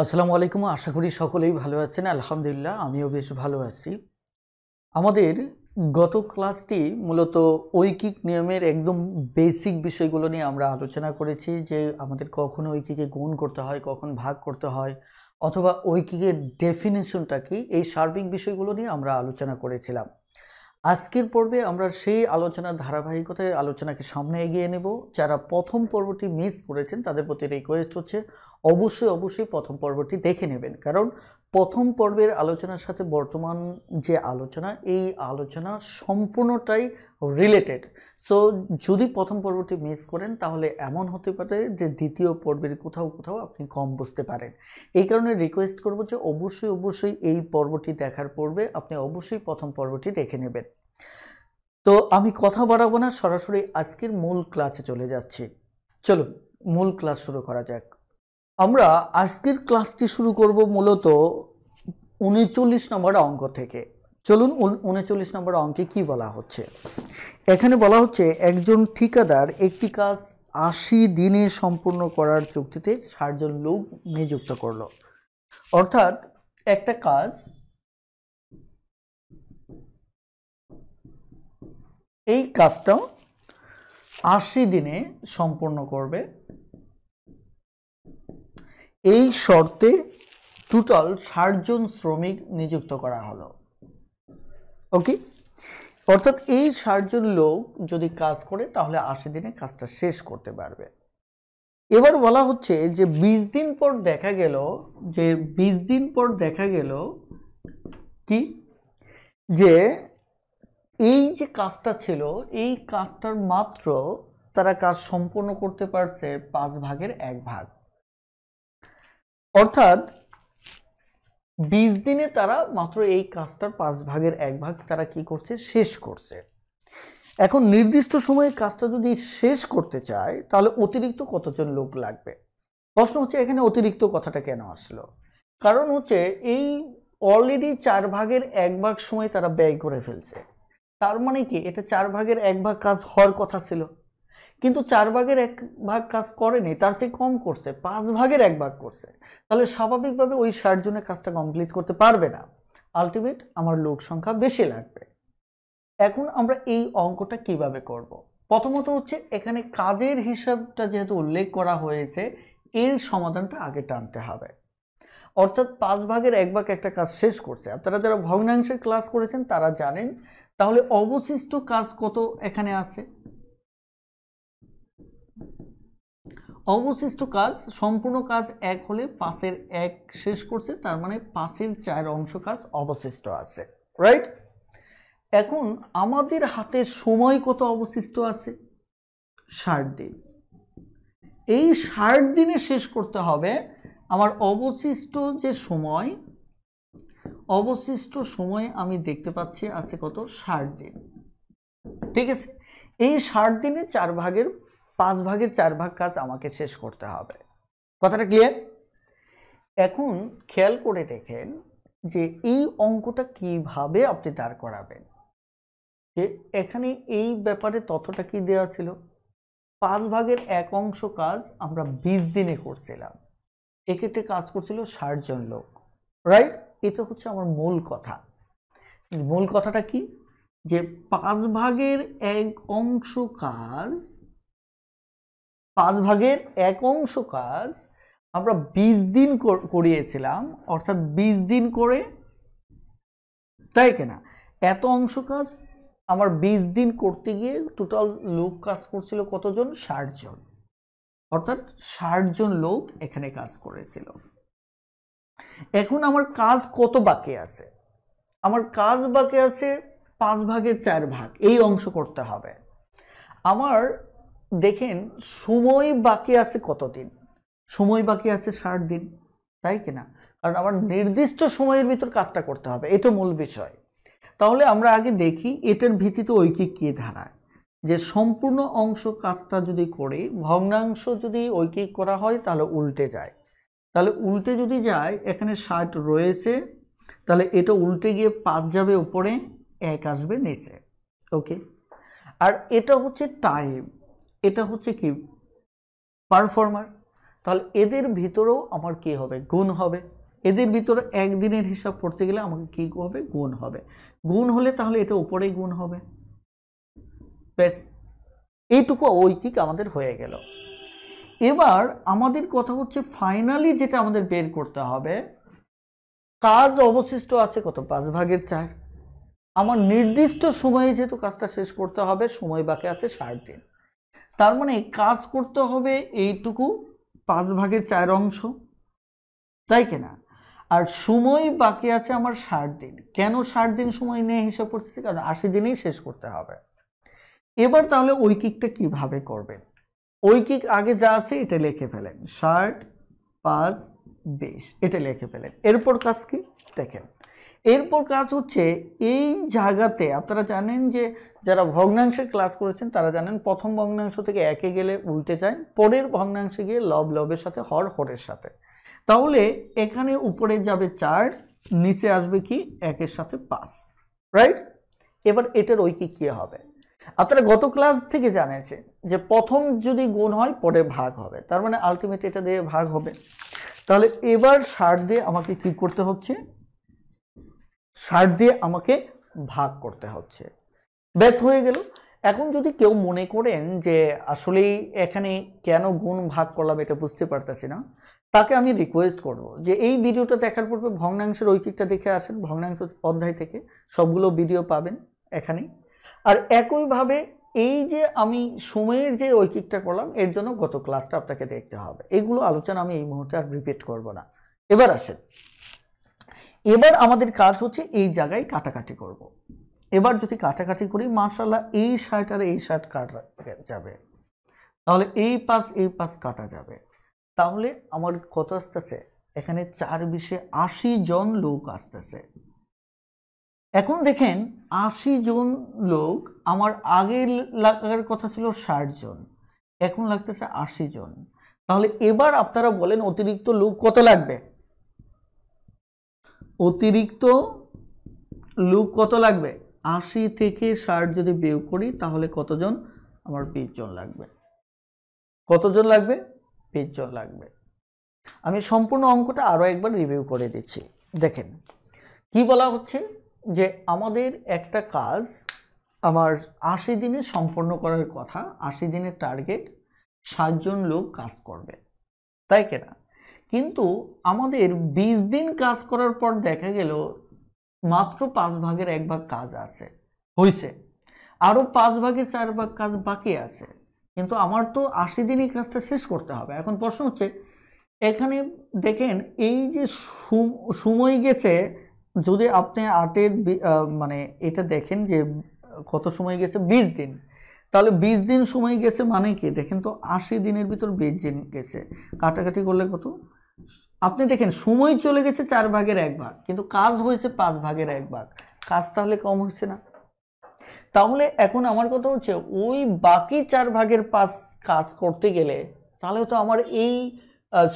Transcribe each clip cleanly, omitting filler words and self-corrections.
আসসালামু আলাইকুম। আশা করি সকলেই ভালো আছেন। আলহামদুলিল্লাহ আমিও বেশ ভালো আছি। আমাদের গত ক্লাসটি মূলত ঐকিক নিয়মের একদম বেসিক বিষয়গুলো নিয়ে আমরা আলোচনা করেছি, যে আমাদের কখন ঐকিকে গুণ করতে হয়, কখন ভাগ করতে হয়, অথবা ঐকিকের ডেফিনেশনটা কি, এই সার্বিক বিষয়গুলো নিয়ে আমরা আলোচনা করেছিলাম। আজকের পর্বে আমরা সেই আলোচনার ধারাবাহিকতায় আলোচনাকে সামনে এগিয়ে নেব। যারা প্রথম পর্বটি মিস করেছেন তাদের প্রতি রিকোয়েস্ট হচ্ছে অবশ্যই প্রথম পর্বটি দেখে নেবেন, কারণ প্রথম পর্বের আলোচনার সাথে বর্তমান যে আলোচনা, এই আলোচনা সম্পূর্ণটাই রিলেটেড। সো যদি প্রথম পর্বটি মিস করেন তাহলে এমন হতে পারে যে দ্বিতীয় পর্বের কোথাও কোথাও আপনি কম বুঝতে পারেন। এই কারণে রিকোয়েস্ট করব যে অবশ্যই এই পর্বটি দেখার পূর্বে আপনি অবশ্যই প্রথম পর্বটি দেখে নেবেন। তো আমি কথা বাড়াবো না, সরাসরি আজকের মূল ক্লাসে চলে যাচ্ছি। চলুন মূল ক্লাস শুরু করা যাক। আমরা আজকের ক্লাসটি শুরু করব মূলত 39 নম্বর অঙ্ক থেকে। চলুন 39 নম্বর অঙ্কে কি বলা হচ্ছে। এখানে বলা হচ্ছে একজন ঠিকাদার একটি কাজ 80 দিনে সম্পূর্ণ করার চুক্তিতে 60 জন লোক নিযুক্ত করলো। অর্থাৎ একটা কাজ, এই কাজটা 80 দিনে সম্পূর্ণ করবে, এই শর্তে টোটাল 60 জন শ্রমিক নিযুক্ত করা হলো। ওকে, অর্থাৎ এই 60 জন লোক যদি কাজ করে তাহলে 80 দিনে কাজটা শেষ করতে পারবে। এবার বলা হচ্ছে যে 20 দিন পর দেখা গেল কি, যে এই যে কাজটা ছিল, এই কাজটার মাত্র তারা কাজ সম্পূর্ণ করতে পারছে 5 ভাগের 1 ভাগ। অর্থাৎ 20 দিনে তারা মাত্র এই কাজটার 5 ভাগের 1 ভাগ তারা কি করছে, শেষ করছে। এখন নির্দিষ্ট সময়ে কাজটা যদি শেষ করতে চায় তাহলে অতিরিক্ত কতজন লোক লাগবে। প্রশ্ন হচ্ছে এখানে অতিরিক্ত কথাটা কেন আসলো? কারণ হচ্ছে এই অলরেডি 4 ভাগের 1 ভাগ সময় তারা ব্যয় করে ফেলছে। তার মানে কি, এটা 4 ভাগের 1 ভাগ কাজ হওয়ার কথা ছিল, কিন্তু 4 ভাগের 1 ভাগ কাজ করেনি, তার চেয়ে কম করছে, 5 ভাগের 1 ভাগ করছে। তাহলে স্বাভাবিকভাবে ওই 60 জনের কাজটা কমপ্লিট করতে পারবে না। আলটিমেট আমার লোক সংখ্যা বেশি লাগবে। এখন আমরা এই অঙ্কটা কিভাবে করব? প্রথমত হচ্ছে এখানে কাজের হিসাবটা যেহেতু উল্লেখ করা হয়েছে, এর সমাধানটা আগে টানতে হবে। অর্থাৎ 5 ভাগের 1 ভাগ একটা কাজ শেষ করছে। আপনারা যারা ভগ্নাংশের ক্লাস করেছেন তারা জানেন। তাহলে অবশিষ্ট কাজ কত এখানে আছে? অবশিষ্ট কাজ, সম্পূর্ণ কাজ 1 হলে 5-এর 1 শেষ করছে, তার মানে 5-এর 4 অংশ কাজ অবশিষ্ট আছে, রাইট? এখন আমাদের হাতে সময় কত অবশিষ্ট আছে? 60 দিন। এই 60 দিনে শেষ করতে হবে। আমার অবশিষ্ট যে সময়, অবশিষ্ট সময় আমি দেখতে পাচ্ছি আছে কত, 60 দিন। ঠিক আছে, এই 60 দিনে 5 ভাগের 4 ভাগ কাজ আমাকে শেষ করতে হবে। কথাটা ক্লিয়ার? এখন খেয়াল করে দেখেন যে এই অঙ্কটা কিভাবে আপনি দাঁড় করাবেন। যে এখানে এই ব্যাপারে তথ্যটা কি দেওয়া ছিল, 5 ভাগের 1 অংশ কাজ আমরা 20 দিনে করছিলাম, এক্ষেত্রে কাজ করছিল 60 জন লোক, রাইট? এটা হচ্ছে আমার মূল কথা। মূল কথাটা কি, যে 5 ভাগের 1 অংশ কাজ, 5 ভাগের 1 অংশ কাজ আমরা 20 দিন করিয়েছিলাম, অর্থাৎ 20 দিন করে, তাই কিনা? এত অংশ কাজ আমার 20 দিন করতে গিয়ে টোটাল লোক কাজ করছিল কতজন? 60 জন। অর্থাৎ 60 জন লোক এখানে কাজ করেছিল। এখন আমার কাজ কত বাকি আছে? আমার কাজ বাকি আছে 5 ভাগের 4 ভাগ, এই অংশ করতে হবে। আমার দেখেন সময় বাকি আছে কতদিন? সময় বাকি আছে 60 দিন, তাই কিনা? কারণ আমার নির্দিষ্ট সময়ের ভিতর কাজটা করতে হবে, এটা মূল বিষয়। তাহলে আমরা আগে দেখি এটার ভিত্তিতে ঐকিক কি ধারায়, যে সম্পূর্ণ অংশ কাজটা যদি করি, ভগ্নাংশ যদি ঐকিক করা হয় তাহলে উল্টে যায়। তাহলে উল্টে যদি যায়, এখানে 60 রয়েছে, তাহলে এটা উল্টে গিয়ে 5 যাবে উপরে, 1 আসবে নিচে। ওকে, আর এটা হচ্ছে টাইম, এটা হচ্ছে কি, পারফর্মার। তাহলে এদের ভিতরেও আমার কি হবে, গুণ হবে। এদের ভিতরে একদিনের হিসাব করতে গেলে আমাকে কি হবে, গুণ হবে। গুণ হলে তাহলে এটা উপরেই গুণ হবে। ব্যাস, এইটুকু ঐকিক আমাদের হয়ে গেল। এবার আমাদের কথা হচ্ছে ফাইনালি যেটা আমাদের বের করতে হবে, কাজ অবশিষ্ট আছে কত, 5/4। আমার নির্দিষ্ট সময়ে যেহেতু কাজটা শেষ করতে হবে, সময় বাকি আছে 60 দিন। তার মানে কাজ করতে হবে এইটুকু 5/4 অংশ, তাই কিনা? আর সময় বাকি আছে আমার 60 দিন। কেন 60 দিন সময় নিয়ে হিসাব করতেছি? কারণ 80 দিনেই শেষ করতে হবে। এবার তাহলে ঐকিকটা কিভাবে করবেন? ঐকিক আগে যা আছে এটা লিখে ফেলেন, 60 5 20, এটা লিখে ফেলেন। এরপর কাজ কি দেখেন। এরপর কাজ হচ্ছে এই জায়গাতে আপনারা জানেন যে যারা ভগ্নাংশের ক্লাস করেছেন তারা জানেন প্রথম ভগ্নাংশ থেকে একে গেলে উল্টে যায়, পরের ভগ্নাংশে গিয়ে লব লবের সাথে, হর হরের সাথে। তাহলে এখানে উপরে যাবে 4, নিচে আসবে কি 1-এর সাথে 5, রাইট? এবার এটার ঐকিক কি হবে? আপনারা গত ক্লাস থেকে জানেছেন যে প্রথম যদি গুণ হয় পরে ভাগ হবে, তার মানে আলটিমেট এটা দিয়ে ভাগ হবে। তাহলে এবার 60 দিয়ে আমাকে কি করতে হচ্ছে, 60 দিয়ে আমাকে ভাগ করতে হচ্ছে। ব্যাস হয়ে গেল। এখন যদি কেউ মনে করেন যে আসলেই এখানে কেন গুণ ভাগ করলাম এটা বুঝতে পারতেছি না, তাকে আমি রিকোয়েস্ট করব যে এই ভিডিওটা দেখার পূর্বে ভগ্নাংশের ঐকিকটা দেখে আসেন, ভগ্নাংশ অধ্যায় থেকে সবগুলো ভিডিও পাবেন এখানেই। আর একইভাবে এই যে আমি সময়ের যে ঐকিকটা করলাম এর জন্য গত ক্লাসটা আপনাকে দেখতে হবে। এগুলো আলোচনা আমি এই মুহূর্তে আর রিপিট করব না। এবার আসেন, এবার আমাদের কাজ হচ্ছে এই জায়গায় কাটাকাটি করব। এবার যদি কাটাকাটি করি, মাশাআল্লাহ এই 60 আর এই 60 কাটা যাবে, তাহলে এই 5 কাটা যাবে। তাহলে আমার কত আসতেছে, এখানে 4-20 80 জন লোক আসতেছে। এখন দেখেন 80 জন লোক, আমার আগে লাগার কথা ছিল 60 জন, এখন লাগতেছে 80 জন। তাহলে এবার আপনারা বলেন অতিরিক্ত লোক কত লাগবে? অতিরিক্ত লোক কত লাগবে? 80 থেকে 60 যদি বিয়োগ করি তাহলে কতজন? আমার 20 জন লাগবে। কতজন লাগবে? 20 জন লাগবে। আমি সম্পূর্ণ অঙ্কটা আরো একবার রিভিউ করে দিচ্ছি। দেখেন কি বলা হচ্ছে, যে আমাদের একটা কাজ আমার 80 দিনে সম্পন্ন করার কথা, 80 দিনের টার্গেট, 60 জন লোক কাজ করবে, তাই কিনা? কিন্তু আমাদের 20 দিন কাজ করার পর দেখা গেল মাত্র 5/1 কাজ আছে, হয়েছে, আরো 5/4 কাজ বাকি আছে। কিন্তু আমার তো 80 দিনই কাজটা শেষ করতে হবে। এখন প্রশ্ন হচ্ছে, এখানে দেখেন এই যে সময় গেছে, যদি আপনি 8-এর মানে এটা দেখেন যে কত সময় গেছে, 20 দিন। তাহলে 20 দিন সময় গেছে মানে কি দেখেন তো, 80 দিনের ভিতর 20 দিন গেছে, কাটাকাটি করলে কত? আপনি দেখেন সময় চলে গেছে 4/1, কিন্তু কাজ হয়েছে 5/1। কাজ তাহলে কম হয়েছে না? তাহলে এখন আমার কথা হচ্ছে ওই বাকি 4/5 কাজ করতে গেলে তাহলে তো আমার এই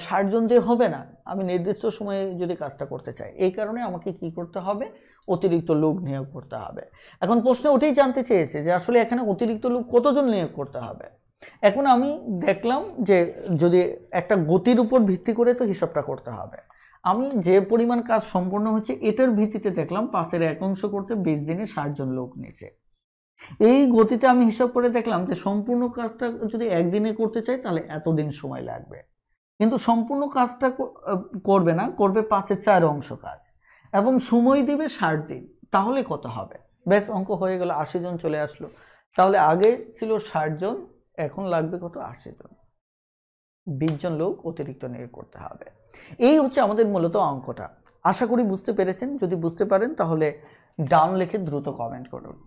60 জন দিয়ে হবে না। আমি নির্দিষ্ট সময়ে যদি কাজটা করতে চাই, এই কারণে আমাকে কি করতে হবে? অতিরিক্ত লোক নিয়োগ করতে হবে। এখন প্রশ্ন ওটাই জানতে চেয়েছে যে আসলে এখানে অতিরিক্ত লোক কতজন নিয়োগ করতে হবে। এখন আমি দেখলাম যে যদি একটা গতির উপর ভিত্তি করে তো হিসাবটা করতে হবে। আমি যে পরিমাণ কাজ সম্পন্ন হচ্ছে এটার ভিত্তিতে দেখলাম 5/1 করতে 20 দিনে 60 জন লোক নিয়েছে। এই গতিতে আমি হিসাব করে দেখলাম যে সম্পূর্ণ কাজটা যদি একদিনে করতে চাই তাহলে এতদিন সময় লাগবে, কিন্তু সম্পূর্ণ কাজটা করবে না, করবে 5/4 কাজ এবং সময় দিবে 60 দিন। তাহলে কত হবে? বেশ, অঙ্ক হয়ে গেল, 80 জন চলে আসলো। তাহলে আগে ছিল 60 জন, এখন লাগবে কত? 80 জন। 20 জন লোক অতিরিক্ত নিয়োগ করতে হবে। এই হচ্ছে আমাদের মূলত অঙ্কটা। আশা করি বুঝতে পেরেছেন। যদি বুঝতে পারেন তাহলে ডান লিখে দ্রুত কমেন্ট করুন।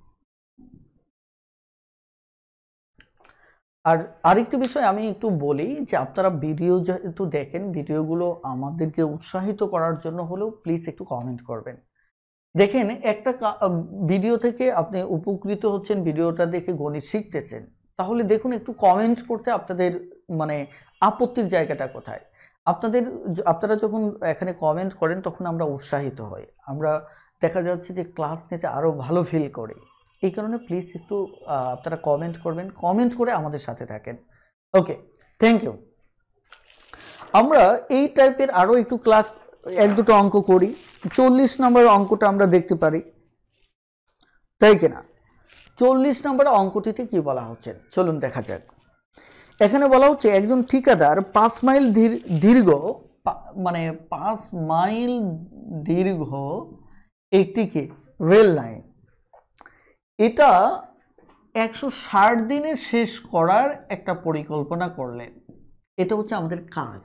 আর আরেকটি বিষয় আমি একটু বলি যে আপনারা ভিডিও যেহেতু দেখেন, ভিডিওগুলো আমাদেরকে উৎসাহিত করার জন্য হলেও প্লিজ একটু কমেন্ট করবেন। দেখেন একটা ভিডিও থেকে আপনি উপকৃত হচ্ছেন, ভিডিওটা দেখে গণিত শিখতেছেন, তাহলে দেখুন একটু কমেন্ট করতে আপনাদের মানে আপত্তির জায়গাটা কোথায়। আপনারা যখন এখানে কমেন্ট করেন তখন আমরা উৎসাহিত হই, আমরা দেখা যাচ্ছে যে ক্লাস নিতে আরও ভালো ফিল করি। এই কারণে প্লিজ একটু আপনারা কমেন্ট করবেন, কমেন্ট করে আমাদের সাথে থাকেন। ওকে, থ্যাংক ইউ। আমরা এই টাইপের আরো একটু ক্লাস এক দুটো অঙ্ক করি। 40 নম্বর অঙ্কটা আমরা দেখতে পারি, তাই কিনা? 40 নম্বর অঙ্কটিতে কি বলা হচ্ছে চলুন দেখা যাক। এখানে বলা হচ্ছে একজন ঠিকাদার 5 মাইল দীর্ঘ, মানে 5 মাইল দীর্ঘ একটি কি রেল লাইন, এটা 160 দিনে শেষ করার একটা পরিকল্পনা করলেন। এটা হচ্ছে আমাদের কাজ,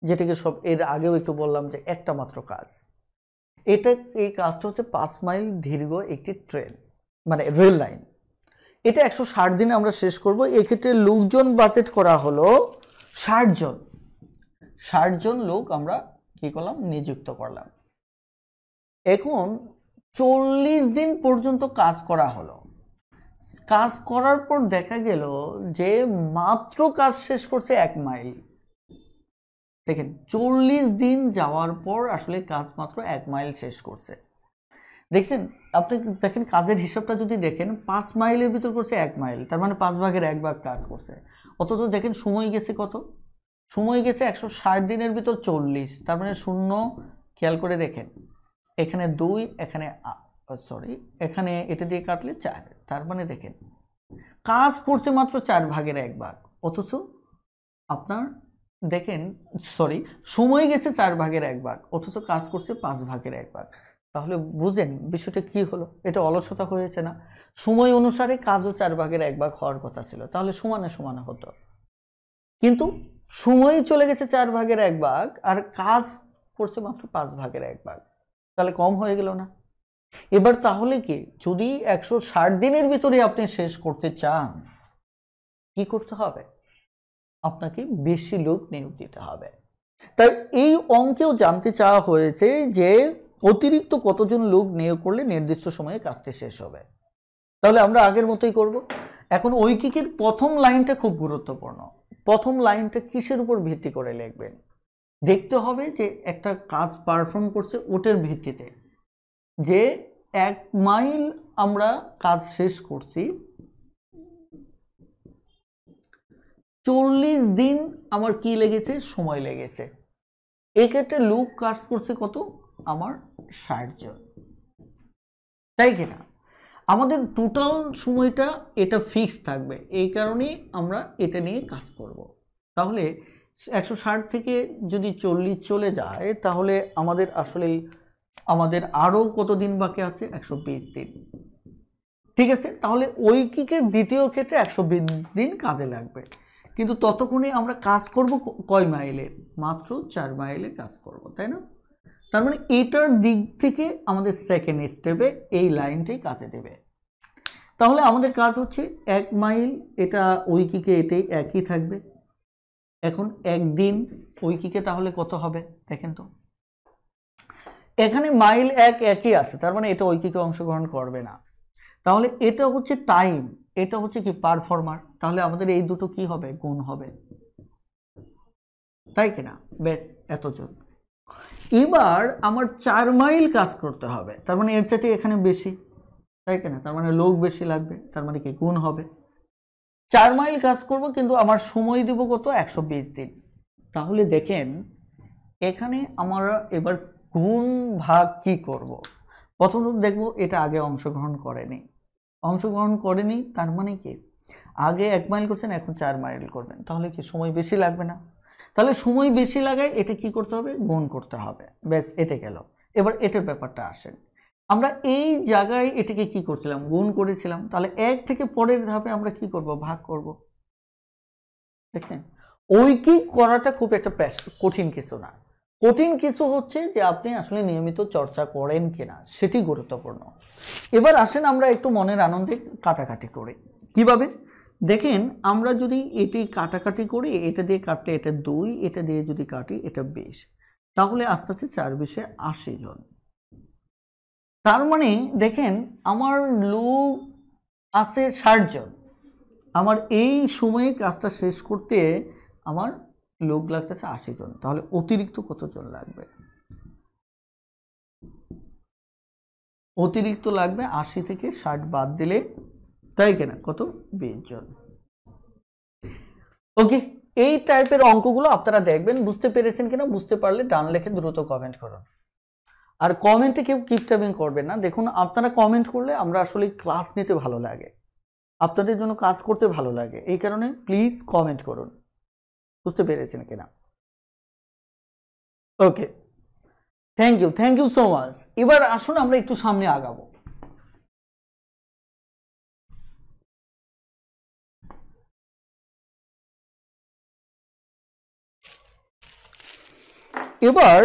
যেটাকে সব এর আগেও একটু বললাম যে একটা মাত্র কাজ। এটা এই কাজটা হচ্ছে 5 মাইল দীর্ঘ একটি ট্রেন মানে রেল লাইন, এটা 160 দিনে আমরা শেষ করব। এক্ষেত্রে লোকজন বাজেট করা হলো 60 জন। 60 জন লোক আমরা কি করলাম, নিযুক্ত করলাম। এখন 40 দিন পর্যন্ত কাজ করা হলো। কাজ করার পর দেখা গেল যে মাত্র কাজ শেষ করছে 1 মাইল। দেখেন 40 দিন যাওয়ার পর আসলে কাজ মাত্র 1 মাইল শেষ করছে। দেখছেন আপনি, দেখেন কাজের হিসাবটা যদি দেখেন 5 মাইলের ভিতর করছে 1 মাইল, তার মানে 5 ভাগের 1 ভাগ কাজ করছে। অথচ দেখেন সময় গেছে কত, সময় গেছে 160 দিনের ভিতর 40, তার মানে শূন্য। খেয়াল করে দেখেন এখানে 2, এখানে সরি এখানে এটা দিয়ে কাটলে 4, তার মানে দেখেন কাজ করছে মাত্র 4 ভাগের 1 ভাগ। অথচ আপনার দেখেন সরি সময় গেছে 4 ভাগের 1 ভাগ, অথচ কাজ করছে 5 ভাগের 1 ভাগ। তাহলে বুঝেন বিষয়টা কি হলো, এটা অলসতা হয়েছে না? সময় অনুসারে কাজও 4 ভাগের 1 ভাগ হওয়ার কথা ছিল, তাহলে সমানে সমানে হতো, কিন্তু সময় চলে গেছে 4 ভাগের 1 ভাগ আর কাজ করছে মাত্র 5 ভাগের 1 ভাগ, তাহলে কম হয়ে গেল না? এবার তাহলে কি, যদি 160 দিনের ভিতরে আপনি শেষ করতে চান কি করতে হবে? আপনাকে বেশি লোক নিয়োগ দিতে হবে। তাই এই অঙ্কেও জানতে চাওয়া হয়েছে যে অতিরিক্ত কতজন লোক নিয়োগ করলে নির্দিষ্ট সময়ে কাজটি শেষ হবে। তাহলে আমরা আগের মতোই করব। এখন ঐকিকের প্রথম লাইনটা খুব গুরুত্বপূর্ণ। প্রথম লাইনটা কিসের উপর ভিত্তি করে লিখবেন? দেখতে হবে যে একটা কাজ পারফর্ম করছে ওটার ভিত্তিতে, যে 1 মাইল আমরা কাজ শেষ করছি, 40 দিন আমার কি লেগেছে, সময় লেগেছে। এক্ষেত্রে লোক কাজ করছে কত, আমার 60 জন, তাই কিনা? আমাদের টোটাল সময়টা এটা ফিক্স থাকবে, এই কারণেই আমরা এটা নিয়ে কাজ করব। তাহলে 160 থেকে যদি 40 চলে যায় তাহলে আমাদের আসলেই আমাদের আরও কত দিন বাকি আছে, 120 দিন। ঠিক আছে, তাহলে ঐকিকের দ্বিতীয় ক্ষেত্রে 120 দিন কাজে লাগবে, কিন্তু ততক্ষণে আমরা কাজ করব কয় মাইলে, মাত্র 4 মাইলে কাজ করব, তাই না? তার মানে এটার দিক থেকে আমাদের সেকেন্ড স্টেপে এই লাইনটাই কাজে দেবে। তাহলে আমাদের কাজ হচ্ছে 1 মাইল, এটা ঐকিকে এটাই একই থাকবে। এখন 1 দিন ঐকিকে তাহলে কত হবে দেখেন তো, এখানে মাইল 1 একই আছে, তার মানে এটা ঐকিকে অংশগ্রহণ করবে না। তাহলে এটা হচ্ছে টাইম, এটা হচ্ছে কি পারফর্মার, তাহলে আমাদের এই দুটো কি হবে, গুণ হবে, তাই কিনা? বেশ, এতজন। এবার আমার 4 মাইল কাজ করতে হবে, তার মানে এর চাইতে এখানে বেশি, তাই কিনা? তার মানে লোক বেশি লাগবে, তার মানে কি গুণ হবে। 4 মাইল কাজ করব কিন্তু আমার সময় দেব কত, 120 দিন। তাহলে দেখেন এখানে আমরা এবার গুণ ভাগ কি করব। প্রথমত দেখব এটা আগে অংশগ্রহণ করেনি, তার মানে কি আগে 1 মাইল করছেন, এখন 4 মাইল করবেন, তাহলে কি সময় বেশি লাগবে না? তাহলে সময় বেশি লাগায় এটা কি করতে হবে, গুণ করতে হবে। ব্যাস, এটা গেল। এবার এটার ব্যাপারটা আসেন, আমরা এই জায়গায় এটাকে কি করছিলাম, গুণ করেছিলাম, তাহলে 1 থেকে পরের ধাপে আমরা কি করব, ভাগ করব। দেখছেন ঐকিক করাটা খুব একটা কঠিন কিছু না, কঠিন কিছু হচ্ছে যে আপনি আসলে নিয়মিত চর্চা করেন কিনা, সেটি গুরুত্বপূর্ণ। এবার আসেন আমরা একটু মনের আনন্দে কাটাকাটি করি। কিভাবে দেখেন, আমরা যদি এটি কাটাকাটি করি, এটা দিয়ে কাটতে এটা 2, এটা দিয়ে যদি কাটি এটা 20, তাহলে আস্তে আস্তে 4 20 80 জন। তার মানে দেখেন আমার লোক আছে 60 জন, আমার এই সময়ে কাজটা শেষ করতে আমার লোক লাগতেছে 80 জন, তাহলে অতিরিক্ত কতজন লাগবে, অতিরিক্ত লাগবে 80 থেকে 60 বাদ দিলে, তাই কিনা, কত, 20 জন। ওকে, এই টাইপের অঙ্কগুলো আপনারা দেখবেন। বুঝতে পেরেছেন কিনা, বুঝতে পারলে ডান লেখে দ্রুত কমেন্ট করুন। আর কমেন্টে কেউ কিপ টাইপিং করবেন না। দেখুন আপনারা কমেন্ট করলে আমরা আসলে ক্লাস নিতে ভালো লাগে, আপনাদের জন্য কাজ করতে ভালো লাগে, এই কারণে প্লিজ কমেন্ট করুন। বুঝতে পেরেছেন কিনা? ওকে, থ্যাংক ইউ সো মাচ। এবার আসুন আমরা একটু সামনে আগাবো। এবার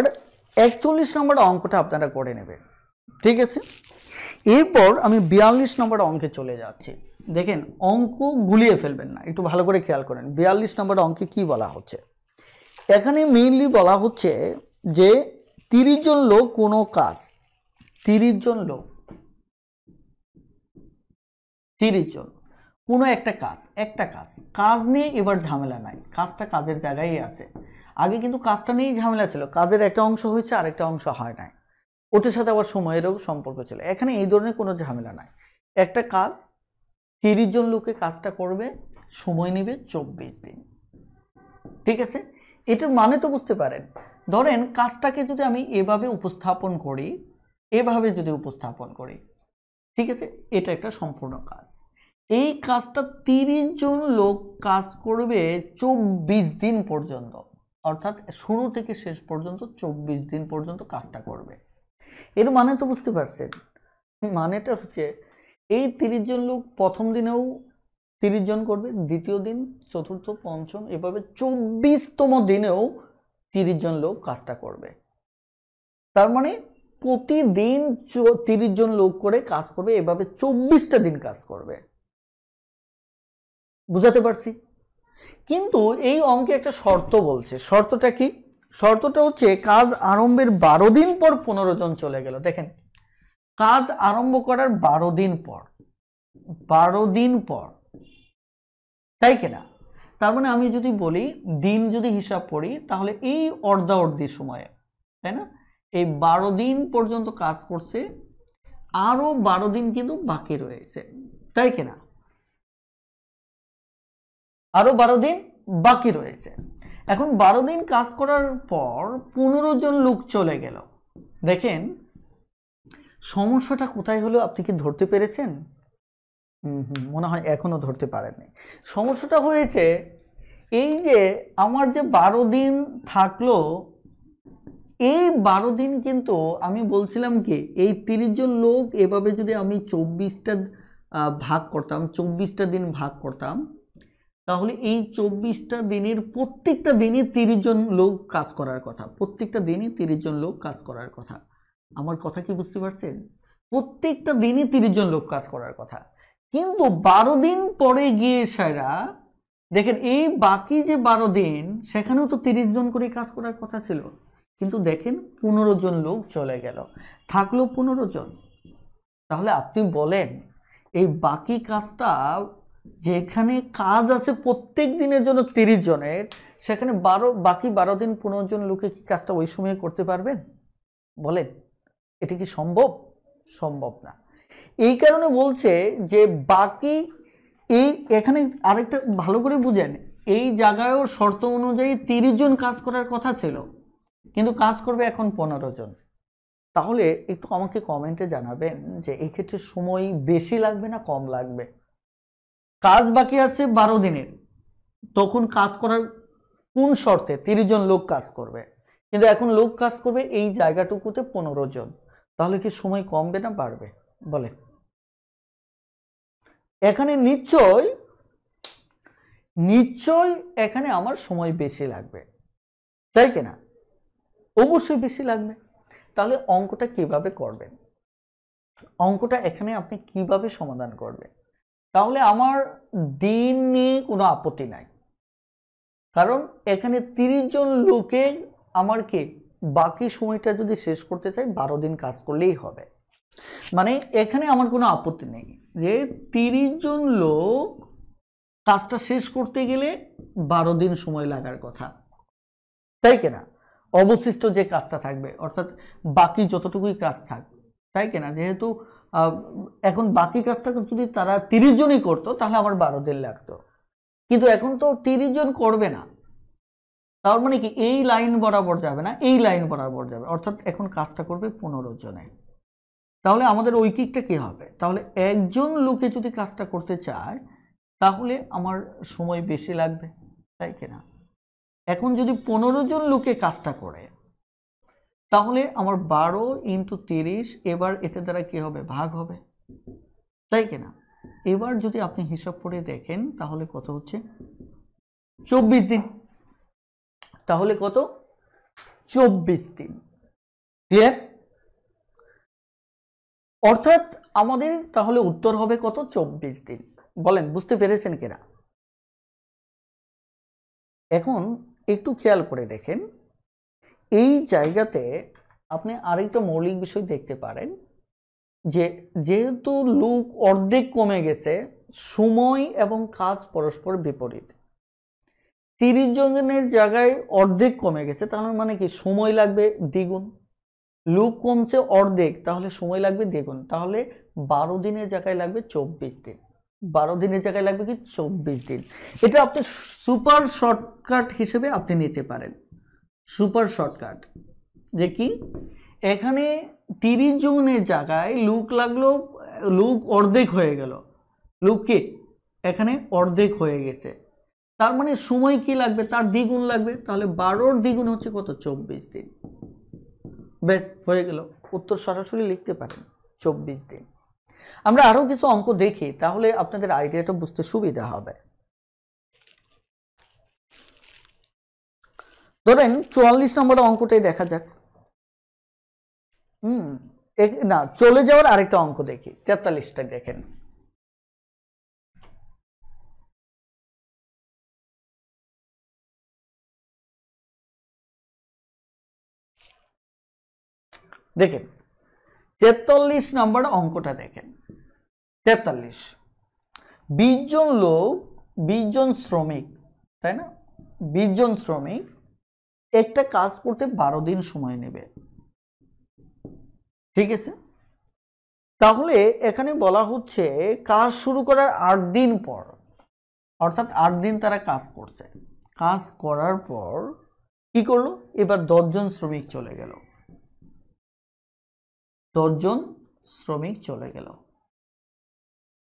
41 নম্বর অঙ্কটা আপনারা করে নেবেন, ঠিক আছে? এরপর আমি 42 নম্বর অঙ্কে চলে যাচ্ছি। দেখেন অঙ্ক গুলিয়ে ফেলবেন না, একটু ভালো করে খেয়াল করেন। 42 নম্বর অঙ্কে কি বলা হচ্ছে? এখানে মেইনলি বলা হচ্ছে যে 30 জন লোক কোনো কাজ, 30 জন লোক, 30 জন কোনো একটা কাজ নিয়ে এবার ঝামেলা নাই, কাজটা কাজের জায়গায় আছে। আগে কিন্তু কাজটা নিয়েই ঝামেলা ছিল, কাজের একটা অংশ হয়েছে আর একটা অংশ হয় নাই, ওটার সাথে আবার সময়েরও সম্পর্ক ছিল। এখানে এই ধরনের কোনো ঝামেলা নাই, একটা কাজ 30 জন লোকে কাজটা করবে, সময় নেবে 24 দিন, ঠিক আছে? এটার মানে তো বুঝতে পারেন। ধরেন কাজটাকে যদি আমি এভাবে উপস্থাপন করি, এভাবে যদি উপস্থাপন করি, ঠিক আছে, এটা একটা সম্পূর্ণ কাজ। এই কাজটা 30 জন লোক কাজ করবে 24 দিন পর্যন্ত, অর্থাৎ শুরু থেকে শেষ পর্যন্ত 24 দিন পর্যন্ত কাজটা করবে। এর মানে তো বুঝতে পারছেন? মানেটা হচ্ছে এই 30 জন লোক প্রথম দিনেও 30 জন করবে, দ্বিতীয় দিন, চতুর্থ, পঞ্চম, এভাবে 24তম দিনেও 30 জন লোক কাজটা করবে। তার মানে প্রতিদিন 30 জন লোক করে কাজ করবে, এভাবে 24টা দিন কাজ করবে। বুঝাতে পারছি? কিন্তু এই অঙ্কে একটা শর্ত বলছে। শর্তটা কি? শর্তটা হচ্ছে কাজ আরম্ভের 12 দিন পর 15 জন চলে গেল। দেখেন কাজ আরম্ভ করার 12 দিন পর, 12 দিন পর, তাই কিনা? তার মানে আমি যদি বলি দিন যদি হিসাব করি তাহলে এই অর্ধাঅর্ধি সময়ে, তাই না, এই 12 দিন পর্যন্ত কাজ করছে, আরো 12 দিন কিন্তু বাকি রয়েছে, তাই কিনা? আরো 12 দিন বাকি রয়েছে। এখন 12 দিন কাজ করার পর 15 জন লোক চলে গেল। দেখেন সমস্যাটা কোথায় হলো, আপনি কি ধরতে পেরেছেন? মনে হয় এখনো ধরতে পারেননি। সমস্যাটা হয়েছে এই যে আমার যে 12 দিন থাকলো, এই 12 দিন কিন্তু আমি বলছিলাম কি এই 30 জন লোক এভাবে যদি আমি 24টা ভাগ করতাম, 24টা দিন ভাগ করতাম, তাহলে এই 24টা দিনের প্রত্যেকটা দিনই 30 জন লোক কাজ করার কথা, প্রত্যেকটা দিনই 30 জন লোক কাজ করার কথা। আমার কথা কি বুঝতে পারছেন? প্রত্যেকটা দিনই 30 জন লোক কাজ করার কথা। কিন্তু 12 দিন পরে গিয়ে সেরা দেখেন এই বাকি যে 12 দিন সেখানেও তো 30 জন করে কাজ করার কথা ছিল, কিন্তু দেখেন 15 জন লোক চলে গেল, থাকলো 15 জন। তাহলে আপনি বলেন এই বাকি কাজটা, যেখানে কাজ আছে প্রত্যেক দিনের জন্য 30 জনের, সেখানে বাকি 12 দিন 15 জন লোকে কি কাজটা ওই সময়ে করতে পারবেন? বলেন এটা কি সম্ভব? সম্ভব না। এই কারণে বলছে যে বাকি এই এখানে আরেকটা ভালো করে বুঝেন, এই জায়গায়ও শর্ত অনুযায়ী 30 জন কাজ করার কথা ছিল, কিন্তু কাজ করবে এখন 15 জন। তাহলে একটু আমাকে কমেন্টে জানাবেন যে এই ক্ষেত্রে সময় বেশি লাগবে না কম লাগবে? কাজ বাকি আছে 12 দিনের, তখন কাজ করার কোন শর্তে 30 জন লোক কাজ করবে, কিন্তু এখন লোক কাজ করবে এই জায়গাটুকুতে 15 জন, তাহলে কি সময় কমবে না বাড়বে? বলেন। এখানে নিশ্চয় এখানে আমার সময় বেশি লাগবে, তাই কিনা? অবশ্যই বেশি লাগবে। তাহলে অঙ্কটা কিভাবে করবেন? অঙ্কটা এখানে আপনি কিভাবে সমাধান করবেন? তাহলে আমার দিন নিয়ে কোনো আপত্তি নাই, কারণ এখানে 30 জন লোকে আমার কি বাকি সময়টা যদি শেষ করতে চাই 12 দিন কাজ করলেই হবে। মানে এখানে আমার কোনো আপত্তি নেই যে 30 জন লোক কাজটা শেষ করতে গেলে 12 দিন সময় লাগার কথা, তাই কিনা? অবশিষ্ট যে কাজটা থাকবে, অর্থাৎ বাকি যতটুকুই কাজ থাকবে, তাই কিনা? যেহেতু এখন বাকি কাজটা যদি তারা 30 জনই করতো তাহলে আমার 12 দিন লাগতো, কিন্তু এখন তো 30 জন করবে না, তার মানে কি এই লাইন বরাবর যাবে না, এই লাইন বরাবর যাবে, অর্থাৎ এখন কাজটা করবে 15 জনে। তাহলে আমাদের ঐকিকটা কি হবে? তাহলে একজন লোকে যদি কাজটা করতে চায় তাহলে আমার সময় বেশি লাগবে, তাই কিনা? এখন যদি 15 জন লোকে কাজটা করে তাহলে আমার 12 × 30, এবার এটা দ্বারা কি হবে? ভাগ হবে, তাই কিনা? এবার যদি আপনি হিসাব করে দেখেন তাহলে কত হচ্ছে? 24 দিন। তাহলে কত? 24 দিন। ক্লিয়ার? অর্থাৎ আমাদের তাহলে উত্তর হবে কত? 24 দিন। বলেন বুঝতে পেরেছেন কিনা? এখন একটু খেয়াল করে দেখেন, এই জায়গাতে আপনি আরেকটা মৌলিক বিষয় দেখতে পারেন যে যেহেতু লোক অর্ধেক কমে গেছে, সময় এবং কাজ পরস্পর বিপরীত। 30 জনের জায়গায় অর্ধেক কমে গেছে, তাহলে মানে কি সময় লাগবে দ্বিগুণ। লোক কমছে অর্ধেক, তাহলে সময় লাগবে দ্বিগুণ। তাহলে 12 দিনের জায়গায় লাগবে 24 দিন। 12 দিনের জায়গায় লাগবে কি? 24 দিন। এটা আপনি সুপার শর্টকাট হিসেবে আপনি নিতে পারেন। সুপার শর্টকাট যে কি, এখানে 30 জনের জায়গায় লোক লাগলো, লোক অর্ধেক হয়ে গেল। লোক কি এখানে অর্ধেক হয়ে গেছে, তার মানে সময় কি লাগবে? তার দ্বিগুণ লাগবে। তাহলে 12-র দ্বিগুণ হচ্ছে কত? 24 দিন। বেশ, হয়ে গেল। উত্তর সরাসরি লিখতে পারেন 24 দিন। আমরা আরো কিছু অঙ্ক দেখি, তাহলে আপনাদের আইডিয়াটা বুঝতে সুবিধা হবে। ধরেন 44 নম্বর অঙ্কটাই দেখা যাক। না, চলে যাওয়ার আরেকটা অঙ্ক দেখি, 43টা দেখেন। দেখেন 43 নম্বর অঙ্কটা দেখেন। 43, 20 জন লোক, 20 জন শ্রমিক, তাই না? 20 জন শ্রমিক একটা কাজ করতে 12 দিন সময় নেবে, ঠিক আছে? তাহলে এখানে বলা হচ্ছে কাজ শুরু করার 8 দিন পর, অর্থাৎ 8 দিন তারা কাজ করছে। কাজ করার পর কি করলো? এবার 10 জন শ্রমিক চলে গেল। 10 জন শ্রমিক চলে গেল।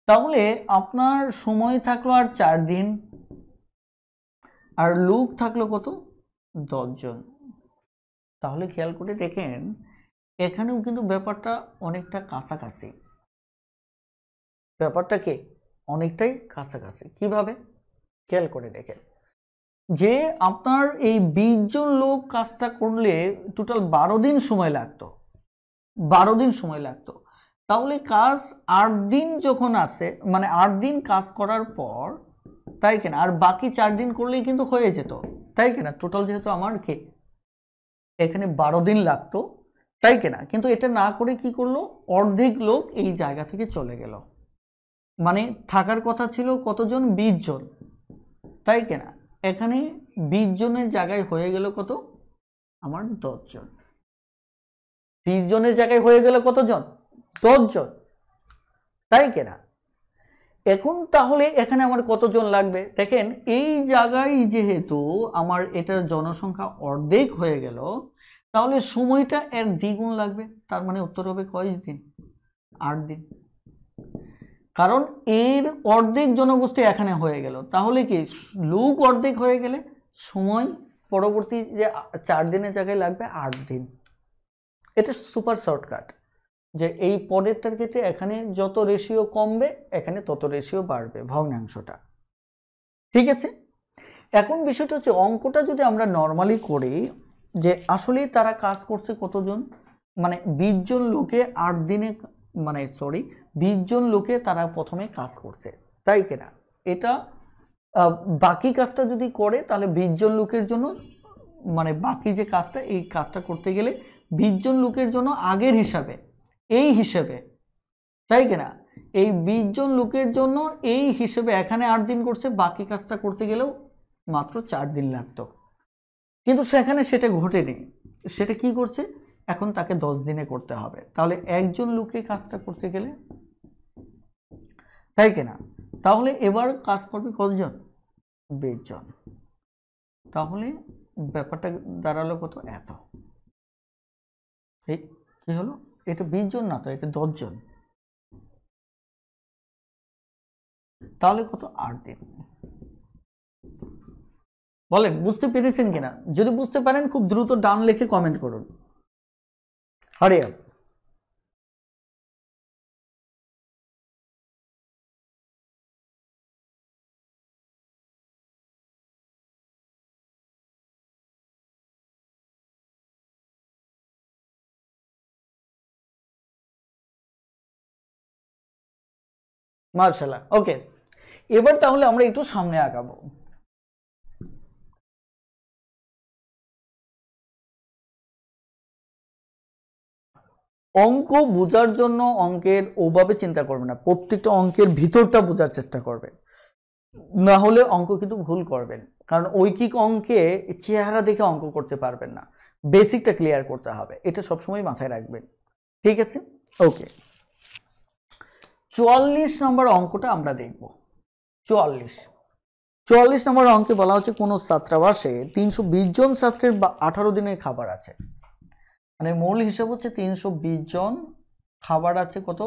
তাহলে আপনার সময় থাকলো আর 4 দিন, আর লোক থাকলো কত? 10 জন। তাহলে খেয়াল করে দেখেন এখানেও কিন্তু ব্যাপারটা অনেকটা কাছাকাছি। ব্যাপারটা কি অনেকটাই কাছাকাছি। কিভাবে? খেয়াল করে দেখেন যে আপনার এই 20 জন লোক কাজটা করলে টোটাল 12 দিন সময় লাগতো। 12 দিন সময় লাগতো। তাহলে কাজ 8 দিন যখন আছে, মানে 8 দিন কাজ করার পর, তাই কিনা, আর বাকি 4 দিন করলেই কিন্তু হয়ে যেত, তাই কিনা? টোটাল যেহেতু আমার কি এখানে 12 দিন লাগতো, তাই কিনা? কিন্তু এটা না করে কি করলো? অর্ধেক লোক এই জায়গা থেকে চলে গেল। মানে থাকার কথা ছিল কতজন? 20 জন, তাই কিনা? এখানে 20 জনের জায়গায় হয়ে গেল কত? আমার 10 জন। 20 জনের জায়গায় হয়ে গেল কতজন? 10 জন, তাই কিনা? এখন তাহলে এখানে আমার কতজন লাগবে? দেখেন এই জায়গায় যেহেতু আমার এটার জনসংখ্যা অর্ধেক হয়ে গেল, তাহলে সময়টা এর দ্বিগুণ লাগবে। তার মানে উত্তর হবে কয় দিন? 8 দিন। কারণ এর অর্ধেক জনগোষ্ঠী এখানে হয়ে গেল। তাহলে কি লোক অর্ধেক হয়ে গেলে সময় পরবর্তী যে 4 দিনের জায়গায় লাগবে 8 দিন। এটা সুপার শর্টকাট, যে এই পরেরটার ক্ষেত্রে এখানে যত রেশিও কমবে এখানে তত রেশিও বাড়বে, ভগ্নাংশটা, ঠিক আছে? এখন বিষয়টা হচ্ছে অঙ্কটা যদি আমরা নর্মালি করি যে আসলে তারা কাজ করছে কতজন, মানে 20 জন লোকে 8 দিনে, মানে 20 জন লোকে তারা প্রথমে কাজ করছে, তাই কিনা? এটা বাকি কাজটা যদি করে তাহলে 20 জন লোকের জন্য, মানে বাকি যে কাজটা, এই কাজটা করতে গেলে 20 জন লোকের জন্য আগের হিসাবে, এই হিসেবে, তাই কিনা? এই 20 জন লোকের জন্য এই হিসেবে এখানে 8 দিন করছে, বাকি কাজটা করতে গেলেও মাত্র 4 দিন লাগতো। কিন্তু সেখানে সেটা ঘটেনি। সেটা কি করছে? এখন তাকে 10 দিনে করতে হবে। তাহলে একজন লোকে কাজটা করতে গেলে, তাই কিনা? তাহলে এবার কাজ করবে কতজন? 20 জন। তাহলে ব্যাপারটা দাঁড়ালো কত, এত। এই কি হলো, এটা 20 জন না তো, এটা 10 জন, তাহলে কত, 8 দিন। বলেন বুঝতে পেরেছেন কিনা? যদি বুঝতে পারেন খুব দ্রুত ডান লিখে কমেন্ট করুন। Hurry up. মাশাআল্লাহ, ওকে। এবার তাহলে আমরা একটু সামনে আগাবো। অঙ্ক বোঝার জন্য অঙ্কের ওভাবে চিন্তা করবে না, প্রত্যেকটা অঙ্কের ভিতরটা বোঝার চেষ্টা করবে, না হলে অঙ্ক কিন্তু ভুল করবেন। কারণ ঐকিক অঙ্কে চেহারা দেখে অঙ্ক করতে পারবেন না, বেসিকটা ক্লিয়ার করতে হবে, এটা সবসময় মাথায় রাখবেন। ঠিক আছে, ওকে। 44 নম্বর অঙ্কটা আমরা দেখব। 44 নম্বর অঙ্কে বলা হচ্ছে কোনো ছাত্রাবাসে 320 জন ছাত্রের 18 দিনের খাবার আছে। মানে মূল হিসাব হচ্ছে 320 জন, খাবার আছে কত,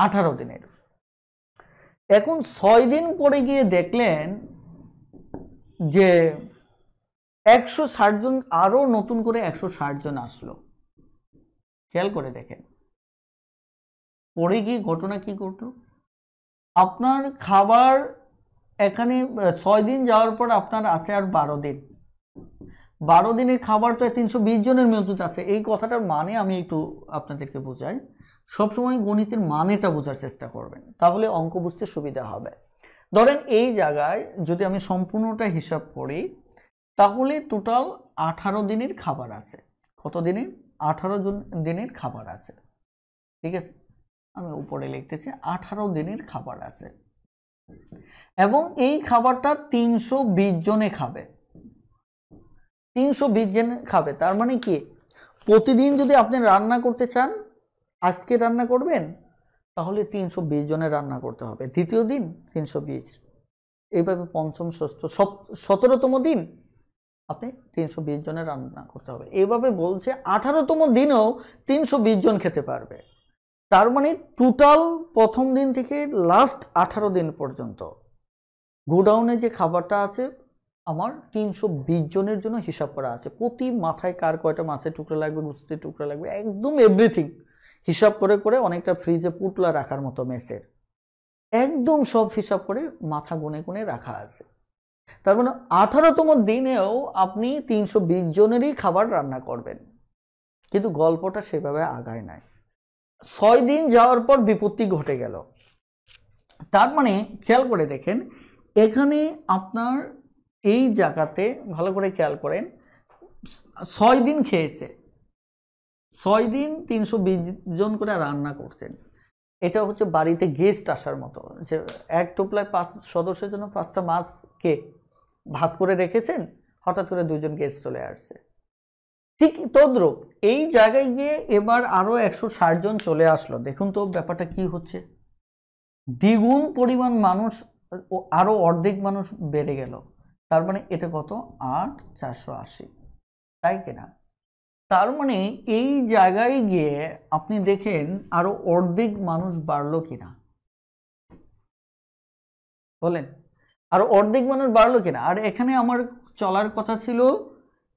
18 দিনের। এখন 6 দিন পরে গিয়ে দেখলেন যে 160 জন, আরো নতুন করে 160 জন আসলো। খেয়াল করে দেখেন পরে গিয়ে ঘটনা কি ঘটলো। আপনার খাবার এখানে 6 দিন যাওয়ার পর আপনার আছে আর 12 দিন। 12 দিনের খাবার তো 320 জনের মজুদ আছে। এই কথাটার মানে আমি একটু আপনাদেরকে বোঝাই। সবসময় গণিতের মানেটা বোঝার চেষ্টা করবেন, তাহলে অঙ্ক বুঝতে সুবিধা হবে। ধরেন এই জায়গায় যদি আমি সম্পূর্ণটা হিসাব করি, তাহলে টোটাল 18 দিনের খাবার আছে। কত দিনের? 18 দিনের খাবার আছে। ঠিক আছে, আমি উপরে লিখতেছি 18 দিনের খাবার আছে, এবং এই খাবারটা 320 জনে খাবে। 320 জন খাবে, তার মানে কি, প্রতিদিন যদি আপনি রান্না করতে চান, আজকে রান্না করবেন, তাহলে 320 জনের রান্না করতে হবে। দ্বিতীয় দিন 320, এইভাবে পঞ্চম, ষষ্ঠ, 17তম দিন আপনি 320 জনের রান্না করতে হবে। এইভাবে বলছে 18তম দিনেও 320 জন খেতে পারবে। তার মানে টোটাল প্রথম দিন থেকে লাস্ট 18 দিন পর্যন্ত গোডাউনে যে খাবারটা আছে আমার 320 জনের জন্য হিসাব করা আছে। প্রতি মাথায় কার কয়টা মাছের টুকরা লাগবে, গুস্তির টুকরা লাগবে, একদম এভরিথিং হিসাব করে করে, অনেকটা ফ্রিজে পুটলা রাখার মতো মেসের, একদম সব হিসাব করে মাথা গুনে গুনে রাখা আছে। তার মানে 18তম দিনেও আপনি 320 জনেরই খাবার রান্না করবেন। কিন্তু গল্পটা সেভাবে আগায় নাই। 6 দিন যাওয়ার পর বিপত্তি ঘটে গেল। তার মানে খেয়াল করে দেখেন, এখানে আপনার এই জায়গাতে ভালো করে খেয়াল করেন, 6 দিন খেয়েছে, 6 দিন 320 জন করে রান্না করছেন। এটা হচ্ছে বাড়িতে গেস্ট আসার মতো, যে এক টোপলায় 5 সদস্যের জন্য 5টা মাছকে ভাজ করে রেখেছেন, হঠাৎ করে 2 জন গেস্ট চলে আসছে। ঠিক তদ্রূপ এই জায়গায় গিয়ে এবার আরো 160 জন চলে আসলো। দেখুন তো ব্যাপারটা কি হচ্ছে, দ্বিগুণ পরিমাণ মানুষ, আরো অর্ধেক মানুষ বেড়ে গেল। তার মানে এটা কত, 8 480, তাই কিনা? তার মানে এই জায়গায় গিয়ে আপনি দেখেন আরো অর্ধেক মানুষ বাড়লো কিনা, বলেন আরো অর্ধেক মানুষ বাড়লো কিনা? আর এখানে আমার চলার কথা ছিল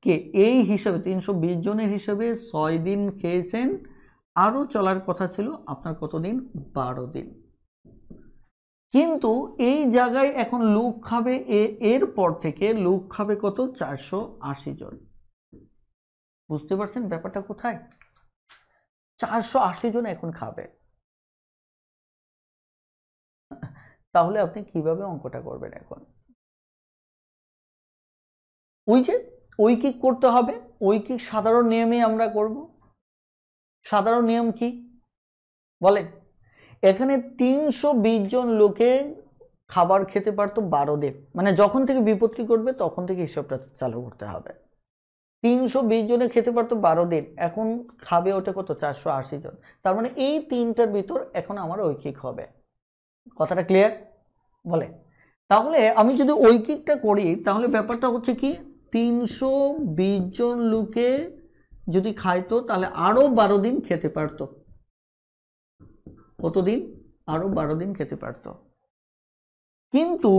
কি, এই হিসাবে 320 জনের হিসাবে 6 দিন খেয়েছেন, আরো চলার কথা ছিল আপনার কতদিন, 12 দিন। কিন্তু এই জায়গায় এখন লোক খাবে, এরপর থেকে লোক খাবে কত, 480 জন। বুঝতে পারছেন ব্যাপারটা কোথায়? 480 জন এখন খাবে। তাহলে আপনি কিভাবে অঙ্কটা করবেন এখন? ওই যে ঐকিক করতে হবে, ঐকিক সাধারণ নিয়মে আমরা করব। সাধারণ নিয়ম কি বলেন? এখানে 320 জন লোকে খাবার খেতে পারতো 12 দিন, মানে যখন থেকে বিপত্তি করবে তখন থেকে হিসাবটা চালু করতে হবে। 320 জনে খেতে পারতো 12 দিন, এখন খাবে ওটা কত, 480 জন। তার মানে এই তিনটার ভিতর এখন আমার ঐকিক হবে। কথাটা ক্লিয়ার? বলে তাহলে আমি যদি ঐকিকটা করি তাহলে ব্যাপারটা হচ্ছে কি 320 জন লোকে যদি খাইতো তাহলে আরো 12 দিন খেতে পারতো। কতদিন? আরো 12 দিন খেতে পারতো। কিন্তু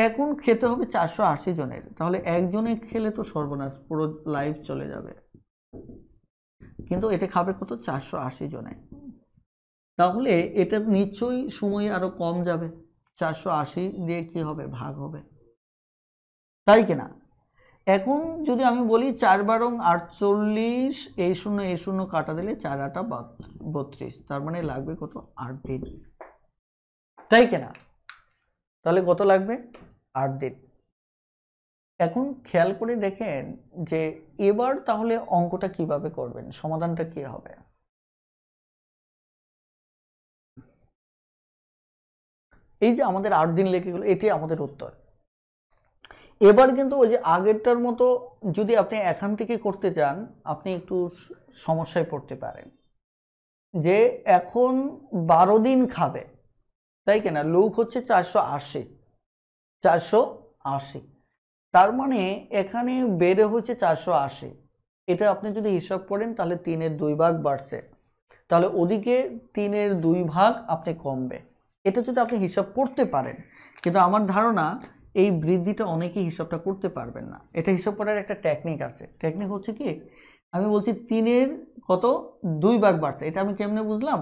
এখন খেতে হবে 480 জনের, তাহলে একজনে খেলে তো সর্বনাশ, পুরো লাইফ চলে যাবে। কিন্তু এটা খাবে কত? 480 জনে। তাহলে এটা নিশ্চয়ই সময় আরো কম যাবে, 480 দিয়ে কি হবে? ভাগ হবে, তাই কিনা? এখন যদি আমি বলি 4 বারং 48, এই শূন্য কাটা দিলে 4 আটা 32, তার মানে লাগবে কত? 8 দিন, তাই কিনা? তাহলে কত লাগবে? 8 দিন। এখন খেয়াল করে দেখেন যে এবার তাহলে অঙ্কটা কিভাবে করবেন, সমাধানটা কি হবে? এই যে আমাদের 8 দিন লেগে গেল, এটি আমাদের উত্তর। এবার কিন্তু ওই যে আগেরটার মতো যদি আপনি এখান থেকে করতে চান, আপনি একটু সমস্যায় পড়তে পারেন। যে এখন 12 দিন খাবে, তাই কিনা? লোক হচ্ছে 480, তার মানে এখানে বেড়ে হচ্ছে 480। এটা আপনি যদি হিসাব করেন তাহলে 3-এর 2 ভাগ বাড়ছে, তাহলে ওদিকে 3-এর 2 ভাগ আপনি কমবে। এটা যদি আপনি হিসাব করতে পারেন, কিন্তু আমার ধারণা এই বৃদ্ধিটা অনেকেই হিসাবটা করতে পারবেন না। এটা হিসাব করার একটা টেকনিক আছে। টেকনিক হচ্ছে কি, আমি বলছি 3-এর কত? 2 ভাগ বাড়ছে। এটা আমি কেমনে বুঝলাম?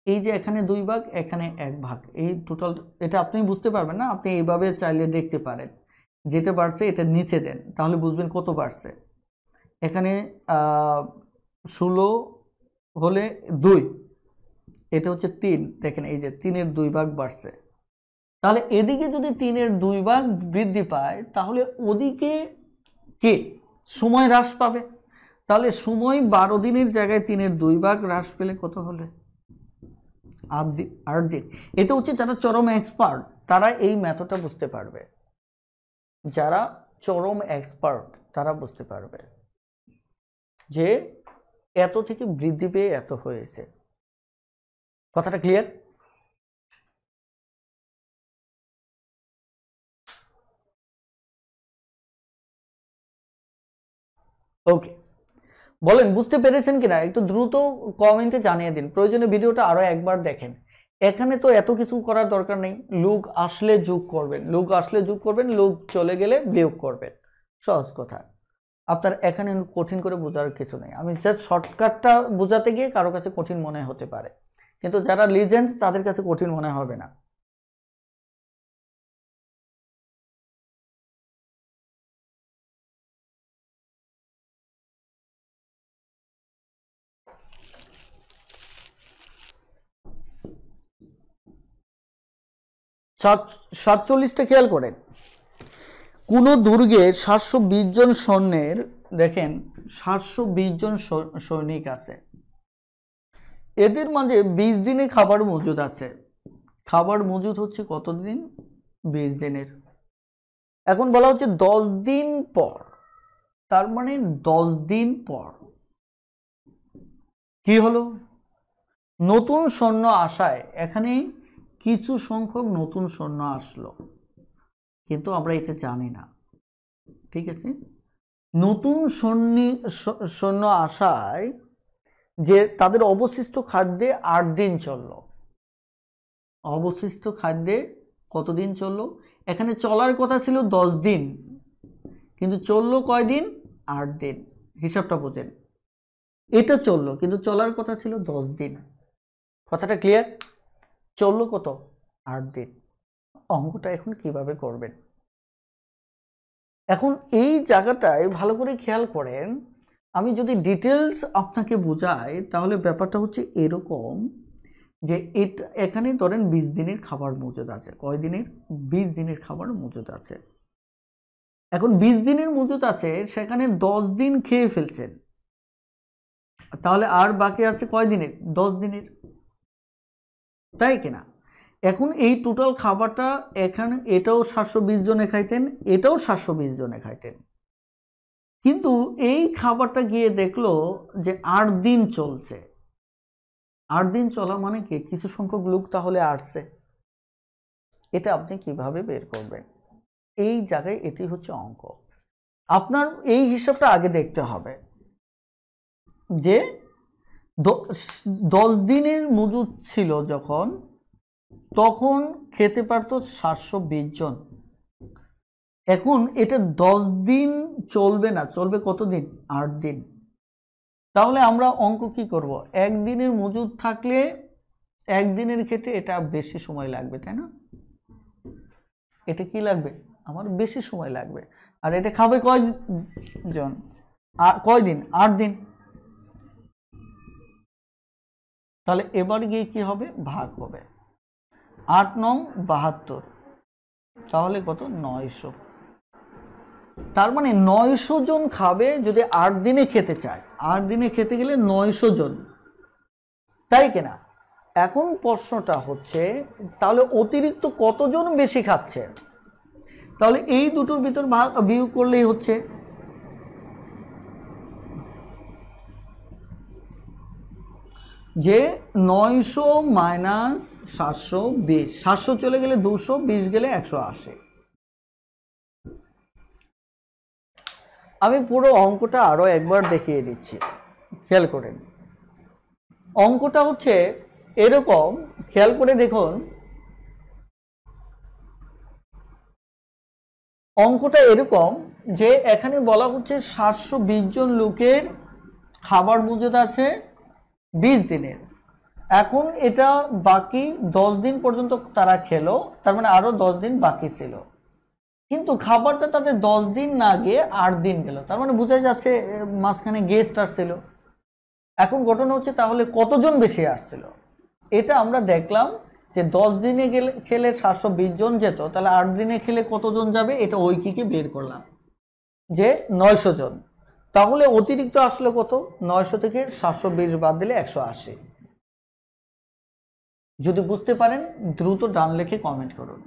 এই যে এখানে 2 ভাগ, এখানে 1 ভাগ, এই টোটাল, এটা আপনি বুঝতে পারবেন না, আপনি এইভাবে চাইলে দেখতে পারেন। যেটা বাড়ছে এটা নিচে দেন, তাহলে বুঝবেন কত বাড়ছে। এখানে 16 হলে 2, এটা হচ্ছে 3, দেখেন এই যে 3-এর 2 ভাগ বাড়ছে। তাহলে এদিকে যদি 3-এর 2 ভাগ বৃদ্ধি পায়, তাহলে ওদিকে কে? সময় হ্রাস পাবে। তাহলে সময় 12 দিনের জায়গায় 3-এর 2 ভাগ হ্রাস পেলে কত হলে? 8 দিন। এটা হচ্ছে যারা চরম এক্সপার্ট তারা এই মেথডটা বুঝতে পারবে, যারা চরম এক্সপার্ট তারা বুঝতে পারবে যে এত থেকে বৃদ্ধি পেয়ে এত হয়েছে। কথাটা ক্লিয়ার? ওকে, বলেন বুঝতে পেরেছেন কিনা? একটু দ্রুত কমেন্টে জানিয়ে দিন, প্রয়োজনে ভিডিওটা আরো একবার দেখেন। এখানে তো এত কিছু করার দরকার নেই, লোক আসলে যোগ করবেন, লোক চলে গেলে বিয়োগ করবেন, সহজ কথা। আপনার এখানে কঠিন করে বোঝার কিছু নেই। আমি জাস্ট শর্টকাটটা বোঝাতে গিয়ে কারো কাছে কঠিন মনে হতে পারে, কিন্তু যারা লিজেন্ড তাদের কাছে কঠিন মনে হবে না। সাতচল্লিশটা খেয়াল করেন। কোন দুর্গে 720 জন সৈন্যের, দেখেন 720 জন সৈনিক আছে, এদের মাঝে 20 দিনে খাবার মজুদ আছে। খাবার মজুদ হচ্ছে কতদিন? 20 দিনের। এখন বলা হচ্ছে 10 দিন পর, তার মানে 10 দিন পর কি হলো? নতুন সৈন্য আসায় এখানে কিছু সংখ্যক নতুন সৈন্য আসলো, কিন্তু আমরা এটা জানি না, ঠিক আছে? নতুন সৈন্য আসায় যে তাদের অবশিষ্ট খাদ্যে 8 দিন চলল। অবশিষ্ট খাদ্যে কতদিন চলল? এখানে চলার কথা ছিল 10 দিন, কিন্তু চললো কয়দিন? 8 দিন। হিসাবটা বোঝেন, এটা চললো কিন্তু চলার কথা ছিল 10 দিন। কথাটা ক্লিয়ার? চললো কত? 8 দিন। অঙ্কটা এখন কিভাবে করবেন? এখন এই জায়গাটায় ভালো করে খেয়াল করেন, আমি যদি ডিটেলস আপনাকে বোঝাই তাহলে ব্যাপারটা হচ্ছে এরকম যে এটা এখানে ধরেন 20 দিনের খাবার মজুদ আছে। কয় দিনের? 20 দিনের খাবার মজুদ আছে। এখন 20 দিনের মজুদ আছে, সেখানে 10 দিন খেয়ে ফেলছেন, তাহলে আর বাকি আছে কয় দিনের? 10 দিনের, তাই কিনা? এখন এই টোটাল খাবারটা এখানে এটাও 720 জনে খাইতেন, এটাও 720 জনে খাইতেন, কিন্তু এই খাবারটা গিয়ে দেখলো যে 8 দিন চলছে। 8 দিন চলা মানে কি? কিছু সংখ্যক লোক তাহলে আসছে, এটা আপনি কিভাবে বের করবেন? এই জায়গায় এটি হচ্ছে অঙ্ক। আপনার এই হিসাবটা আগে দেখতে হবে যে 10 দিনের মজুদ ছিল যখন, তখন খেতে পারতো 720 জন। এখন এটা 10 দিন চলবে না, চলবে কতদিন? 8 দিন। তাহলে আমরা অঙ্ক কি করব? একদিনের মজুদ থাকলে একদিনের ক্ষেত্রে এটা বেশি সময় লাগবে, তাই না? এটা কি লাগবে? আমার বেশি সময় লাগবে। আর এটা খাবে কয়জন? কয়দিন? 8 দিন। তাহলে এবার গিয়ে কি হবে? ভাগ হবে। 8 নং 72, তাহলে কত? 900। তার মানে 900 জন খাবে যদি 8 দিনে খেতে চায়। 8 দিনে খেতে গেলে 900 জন, তাই কিনা? এখন প্রশ্নটা হচ্ছে তাহলে অতিরিক্ত কতজন বেশি খাচ্ছে? তাহলে এই দুটোর ভিতর বিয়োগ করলেই হচ্ছে। যে 900 মাইনাস 720, 700 চলে গেলে 200, 20 গেলে 180। আমি পুরো অঙ্কটা আরো একবার দেখিয়ে দিচ্ছি, খেয়াল করেন। অঙ্কটা হচ্ছে এরকম, খেয়াল করে দেখুন। অঙ্কটা এরকম যে এখানে বলা হচ্ছে 720 জন লোকের খাবার মজুদ আছে 20 দিনের। এখন এটা বাকি 10 দিন পর্যন্ত তারা খেলো, তার মানে আরো 10 দিন বাকি ছিল। কিন্তু খাবারটা তাদের 10 দিন না গিয়ে 8 দিন গেল, তার মানে বোঝা যাচ্ছে মাঝখানে গেস্ট আসছিল। এখন ঘটনা হচ্ছে তাহলে কতজন বেশি আসছিল? এটা আমরা দেখলাম যে 10 দিনে খেলে 720 জন যেত, তাহলে 8 দিনে খেলে কতজন যাবে? এটা ঐকিকে বের করলাম যে 900 জন। তাহলে অতিরিক্ত আসলে কত? 900 থেকে 720 বাদ দিলে 180। যদি বুঝতে পারেন দ্রুত ডান লিখে কমেন্ট করুন।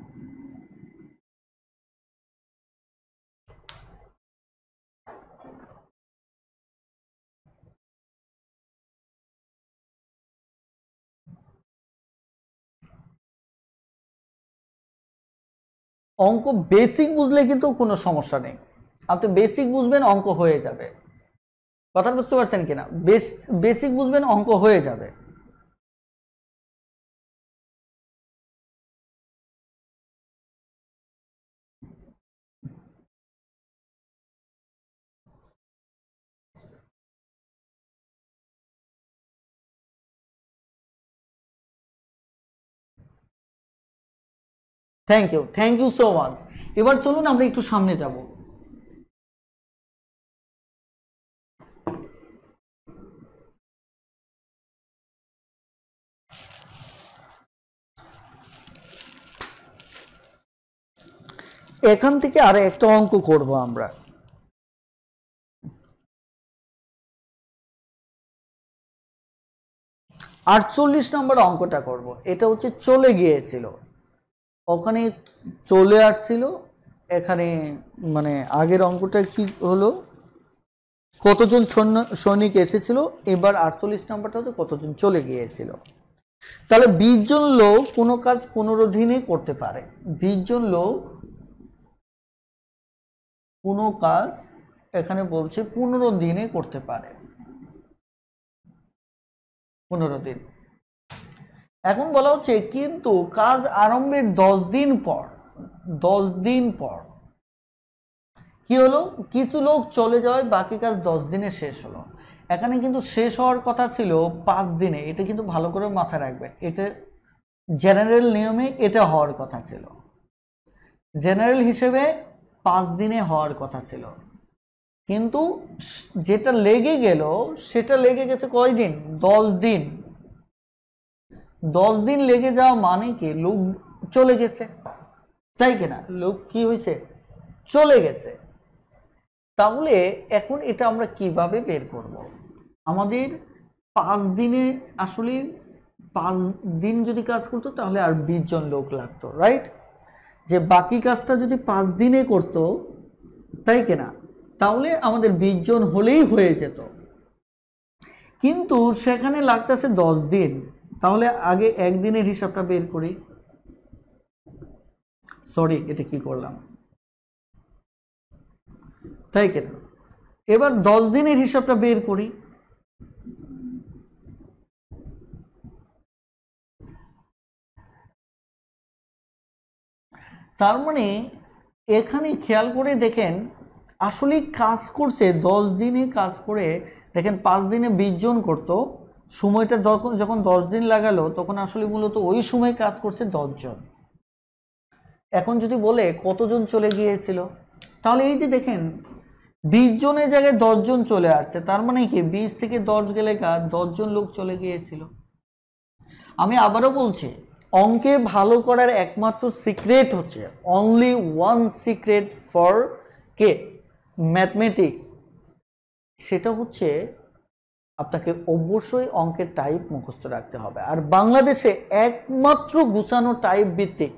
অঙ্ক বেসিক বুঝলে কিন্তু কোনো সমস্যা নেই, আপনি বেসিক বুঝবেন অঙ্ক হয়ে যাবে। কথা বুঝতে পারছেন কিনা? বেসিক বুঝবেন অঙ্ক হয়ে যাবে। Thank you so much. এবার চলুন আমরা একটু সামনে যাব। এখান থেকে আর একটা অঙ্ক করব আমরা। আটচল্লিশ নম্বর অঙ্কটা করব। এটা হচ্ছে চলে গিয়েছিল, ওখানে চলে আসছিল। এখানে মানে আগের অঙ্কটা কি হলো? কতজন সৈনিক এসেছিল, এবার 48 নম্বরটা হচ্ছে কতজন চলে গিয়েছিল। তাহলে 20 জন লোক কোনো কাজ 15 দিনে করতে পারে। 20 জন লোক কোনো কাজ এখানে বলছে 15 দিনে করতে পারে, 15 দিন। এখন বলা হচ্ছে কিন্তু কাজ আরম্ভের 10 দিন পর, 10 দিন পর কি হলো? কিছু লোক চলে যাওয়ায় বাকি কাজ 10 দিনে শেষ হলো। এখানে কিন্তু শেষ হওয়ার কথা ছিল 5 দিনে, এটা কিন্তু ভালো করে মাথায় রাখবেন। এটা জেনারেল নিয়মে এটা হওয়ার কথা ছিল, জেনারেল হিসেবে 5 দিনে হওয়ার কথা ছিল। কিন্তু যেটা লেগে গেল সেটা লেগে গেছে কয়দিন? 10 দিন। 10 দিন লেগে যাওয়া মানে কি? লোক চলে গেছে, তাই কিনা? লোক কি হয়েছে? চলে গেছে। তাহলে এখন এটা আমরা কিভাবে বের করব? আমাদের 5 দিনে আসলে 5 দিন যদি কাজ করতো তাহলে আর 20 জন লোক লাগতো, রাইট? যে বাকি কাজটা যদি 5 দিনে করতো, তাই কিনা, তাহলে আমাদের 20 জন হলেই হয়ে যেত। কিন্তু সেখানে লাগতেছে 10 দিন। তাহলে আগে একদিনের হিসাবটা বের করি। সরি, এটা কি করলাম, তাই কেন? এবার 10 দিনের হিসাবটা বের করি। তার মানে এখানে খেয়াল করে দেখেন আসলে কাজ করছে 10 দিনে কাজ করে, দেখেন 5 দিনে 20 জন করতো, সময়টা যখন 10 দিন লাগালো তখন আসলে মূলত ওই সময় কাজ করছে 10 জন। এখন যদি বলে কতজন চলে গিয়েছিল, তাহলে এই যে দেখেন 20 জনের জায়গায় 10 জন চলে আসছে, তার মানে কি 20 থেকে 10 গেলে 10 জন লোক চলে গিয়েছিল। আমি আবারও বলছি, অঙ্কে ভালো করার একমাত্র সিক্রেট হচ্ছে, only one secret for K mathematics, সেটা হচ্ছে আপনাকে অবশ্যই অঙ্কের টাইপ মুখস্থ রাখতে হবে। আর বাংলাদেশে একমাত্র গুছানো টাইপ ভিত্তিক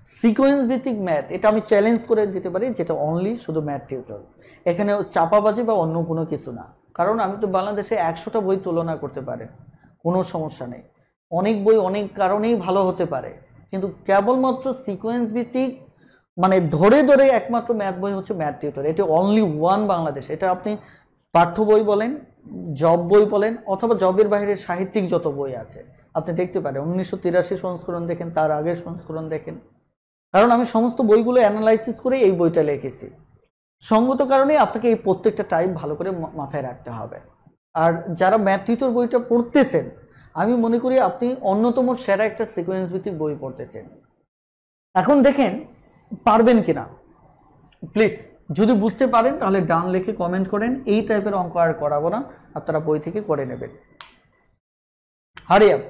সিকোয়েন্স ভিত্তিক ম্যাথ, এটা আমি চ্যালেঞ্জ করে দিতে পারি, যেটা অনলি শুধু ম্যাথ টিউটর। এখানে চাপাবাজি বা অন্য কোনো কিছু না, কারণ আমি তো বাংলাদেশে 100টা বই তুলনা করতে পারেন, কোনো সমস্যা নেই। অনেক বই অনেক কারণেই ভালো হতে পারে, কিন্তু কেবলমাত্র সিকোয়েন্স ভিত্তিক মানে ধরে ধরে একমাত্র ম্যাথ বই হচ্ছে ম্যাথ টিউটর। এটা অনলি ওয়ান বাংলাদেশ। এটা আপনি পাঠ্য বই বলেন, জব বই বলেন, অথবা জবের বাইরে সাহিত্যিক যত বই আছে আপনি দেখতে পারেন, 1983 সংস্করণ দেখেন, তার আগের সংস্করণ দেখেন, কারণ আমি সমস্ত বইগুলো অ্যানালাইসিস করে এই বইটা লিখেছি। সঙ্গত কারণে আপনাকে এই প্রত্যেকটা টাইপ ভালো করে মাথায় রাখতে হবে। আর যারা ম্যাথ টিউটর বইটা পড়তেছেন, আমি মনে করি আপনি অন্যতম সেরা একটা সিকোয়েন্স ভিত্তিক বই পড়তেছেন। এখন দেখেন পারবেন কিনা, প্লিজ যদি বুঝতে পারেন তাহলে ডান লিখে কমেন্ট করেন। এই টাইপের অঙ্ক আর করাবো না, আপনারা বই থেকে করে নেবেন। Hurry up.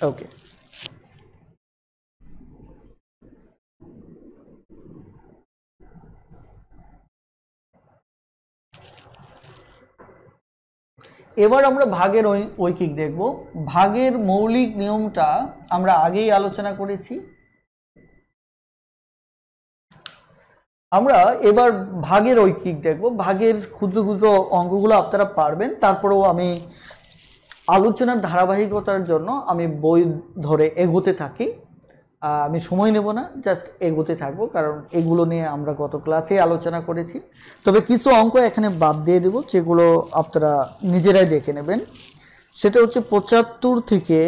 ওকে, এবার আমরা ভাগের ঐকিক দেখব। ভাগের মৌলিক নিয়মটা আমরা আগেই আলোচনা করেছি। আমরা এবার ভাগের ঐকিক দেখব। ভাগের ক্ষুদ্র ক্ষুদ্র অঙ্কগুলো আপনারা পারবেন, তারপরেও আমি আলোচনার ধারাবাহিকতার জন্য আমি বই ধরে এগোতে থাকি। আমি সময় নেব না, জাস্ট এগোতে থাকবো, কারণ এগুলো নিয়ে আমরা গত ক্লাসে আলোচনা করেছি। তবে কিছু অঙ্ক এখানে বাদ দিয়ে দেব, যেগুলো আপনারা নিজেরাই দেখে নেবেন। সেটা হচ্ছে 75 থেকে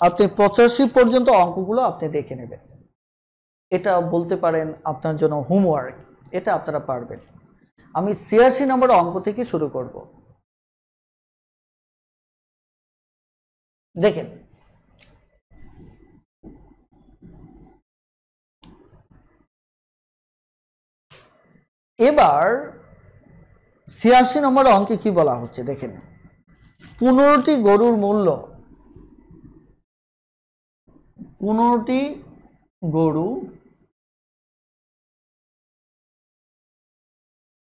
আপনি 85 পর্যন্ত অঙ্কগুলো আপনি দেখে নেবেন। এটা বলতে পারেন আপনার জন্য হোমওয়ার্ক, এটা আপনারা পারবেন। আমি 86 নম্বর অঙ্ক থেকে শুরু করব। দেখেন, এবার 86 নম্বর অঙ্কে কি বলা হচ্ছে দেখেন, 15টি গরুর মূল্য, 15টি গরু,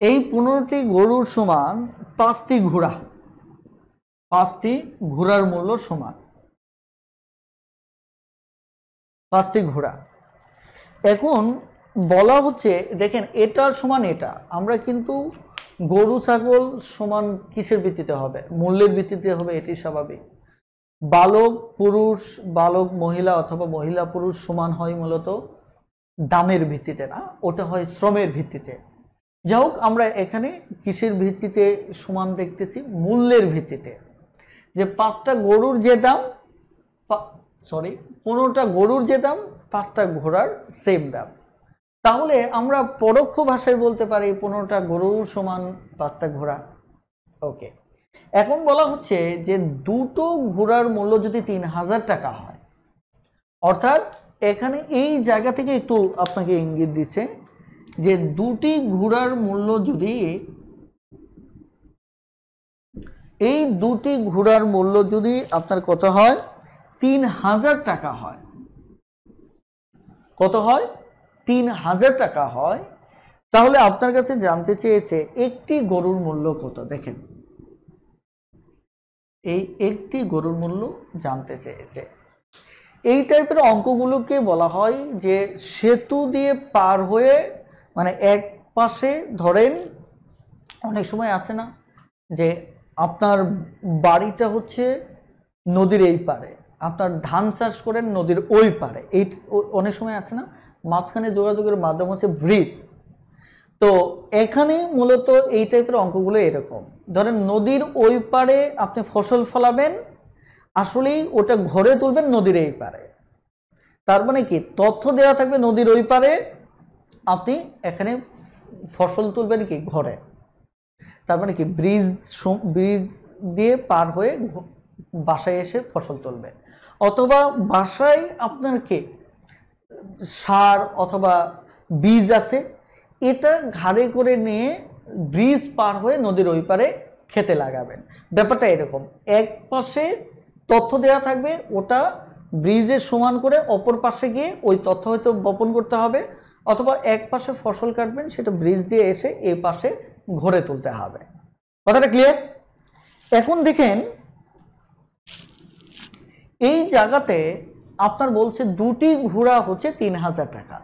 এই 15টি গরুর সমান 5টি ঘোড়া, 5টি ঘোড়ার মূল্য সমান 5টি ঘোড়া। এখন বলা হচ্ছে দেখেন এটার সমান এটা, আমরা কিন্তু গরু ছাগল সমান কিসের ভিত্তিতে হবে, মূল্যের ভিত্তিতে হবে, এটি স্বাভাবিক। বালক পুরুষ বালক মহিলা অথবা মহিলা পুরুষ সমান হয় মূলত দামের ভিত্তিতে না, ওটা হয় শ্রমের ভিত্তিতে। যাই হোক, আমরা এখানে কিসের ভিত্তিতে সমান দেখতেছি, মূল্যের ভিত্তিতে। যে 5টা গরুর যে দাম, 15টা গরুর যে দাম 5টা ঘোড়ার সেম দাম। তাহলে আমরা পরোক্ষ ভাষায় বলতে পারি 15টা গরুর সমান 5টা ঘোড়া। ওকে, এখন বলা হচ্ছে যে দুটো ঘোড়ার মূল্য যদি 3000 টাকা হয়, অর্থাৎ এখানে এই জায়গা থেকে একটু আপনাকে ইঙ্গিত দিচ্ছে যে দুটি ঘোড়ার মূল্য যদি, এই দুটি ঘোড়ার মূল্য যদি আপনার কত হয়, 3000 টাকা হয়। কত হয়? 3000 টাকা হয়। তাহলে আপনার কাছে জানতে চেয়েছে একটি গরুর মূল্য কত। দেখেন, এই একটি গরুর মূল্য জানতে চেয়েছে। এই টাইপের অঙ্কগুলোকে বলা হয় যে সেতু দিয়ে পার হয়ে, মানে এক পাশে ধরেন অনেক সময় আসে না যে আপনার বাড়িটা হচ্ছে নদীর এই পারে, আপনার ধান চাষ করেন নদীর ওই পারে, এই অনেক সময় আসে না, মাঝখানে যোগাযোগের মাধ্যম হচ্ছে ব্রিজ। তো এখানে মূলত এই টাইপের অঙ্কগুলো এরকম, ধরেন নদীর ওই পারে আপনি ফসল ফলাবেন, আসলেই ওটা ঘরে তুলবেন নদীর এই পারে। তার মানে কি, তথ্য দেওয়া থাকবে নদীর ওই পারে, আপনি এখানে ফসল তুলবেন কি ঘরে। তার মানে কি, ব্রিজ দিয়ে পার হয়ে বাসায় এসে ফসল তুলবে, অথবা বাসায় আপনার কি সার অথবা বীজ আছে, এটা ঘাড়ে করে নিয়ে ব্রিজ পার হয়ে নদীর ওই পারে খেতে লাগাবেন। ব্যাপারটা এরকম, এক পাশে তথ্য দেওয়া থাকবে, ওটা ব্রিজের সমান করে অপর পাশে গিয়ে ওই তথ্য হয়তো বপন করতে হবে, অথবা এক পাশে ফসল কাটবেন, সেটা ব্রিজ দিয়ে এসে এই পাশে ঘরে তুলতে হবে। কথাটা ক্লিয়ার? এখন দেখেন, এই জায়গাতে আপনার বলছে দুটি ঘোড়া হচ্ছে 3000 টাকা।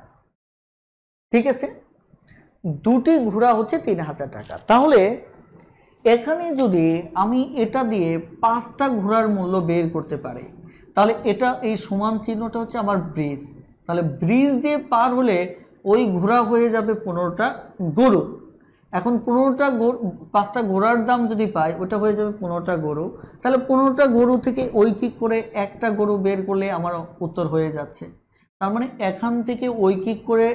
ঠিক আছে, দুটি ঘোড়া হচ্ছে 3000 টাকা। তাহলে এখানে যদি আমি এটা দিয়ে 5টা ঘোড়ার মূল্য বের করতে পারি, তাহলে এটা এই সমান চিহ্নটা হচ্ছে আমার ব্রিজ, তাহলে ব্রিজ দিয়ে পার হলে ওই ঘোড়া হয়ে যাবে 15টা গরু। এখন 5টা ঘোড়ার দাম যদি পাই, ওটা হয়ে যাবে 15টা গরু। তাহলে 15টা গরু থেকে ঐকিক করে একটা গরু বের করলে আমার উত্তর হয়ে যাচ্ছে। তার মানে এখান থেকে ঐকিক করে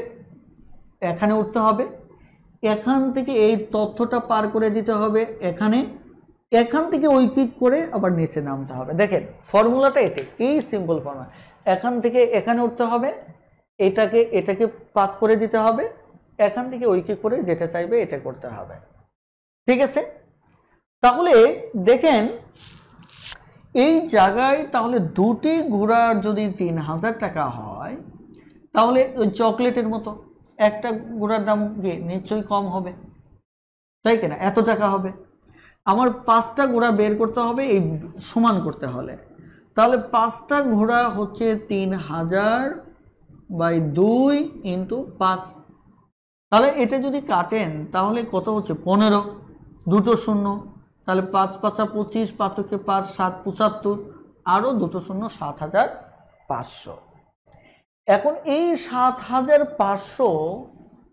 এখানে উঠতে হবে, এখান থেকে এই তথ্যটা পার করে দিতে হবে এখানে, এখান থেকে ঐকিক করে আবার নিচে নামতে হবে। দেখেন ফর্মুলাটা এটাই, এই সিম্পল ফর্মুলা। এখান থেকে এখানে উঠতে হবে, এটাকে পাস করে দিতে হবে, এখান থেকে ঐকিক করে যেটা চাইবে এটা করতে হবে। ঠিক আছে, তাহলে দেখেন এই জায়গায় তাহলে দুটি ঘোড়ার যদি 3000 টাকা হয়, তাহলে ওই চকলেটের মতো একটা ঘোড়ার দাম কি নিশ্চয়ই কম হবে, তাই কিনা? এত টাকা হবে। আমার 5টা ঘোড়া বের করতে হবে এই সমান করতে হলে, তাহলে 5টা ঘোড়া হচ্ছে 3000/2 × 5। তাহলে এটা যদি কাটেন তাহলে কত হচ্ছে 15, দুটো শূন্য, তাহলে 5 × 5 = 25, 5 × 5 = 7, 75, আরও দুটো শূন্য, 7500। এখন এই 7500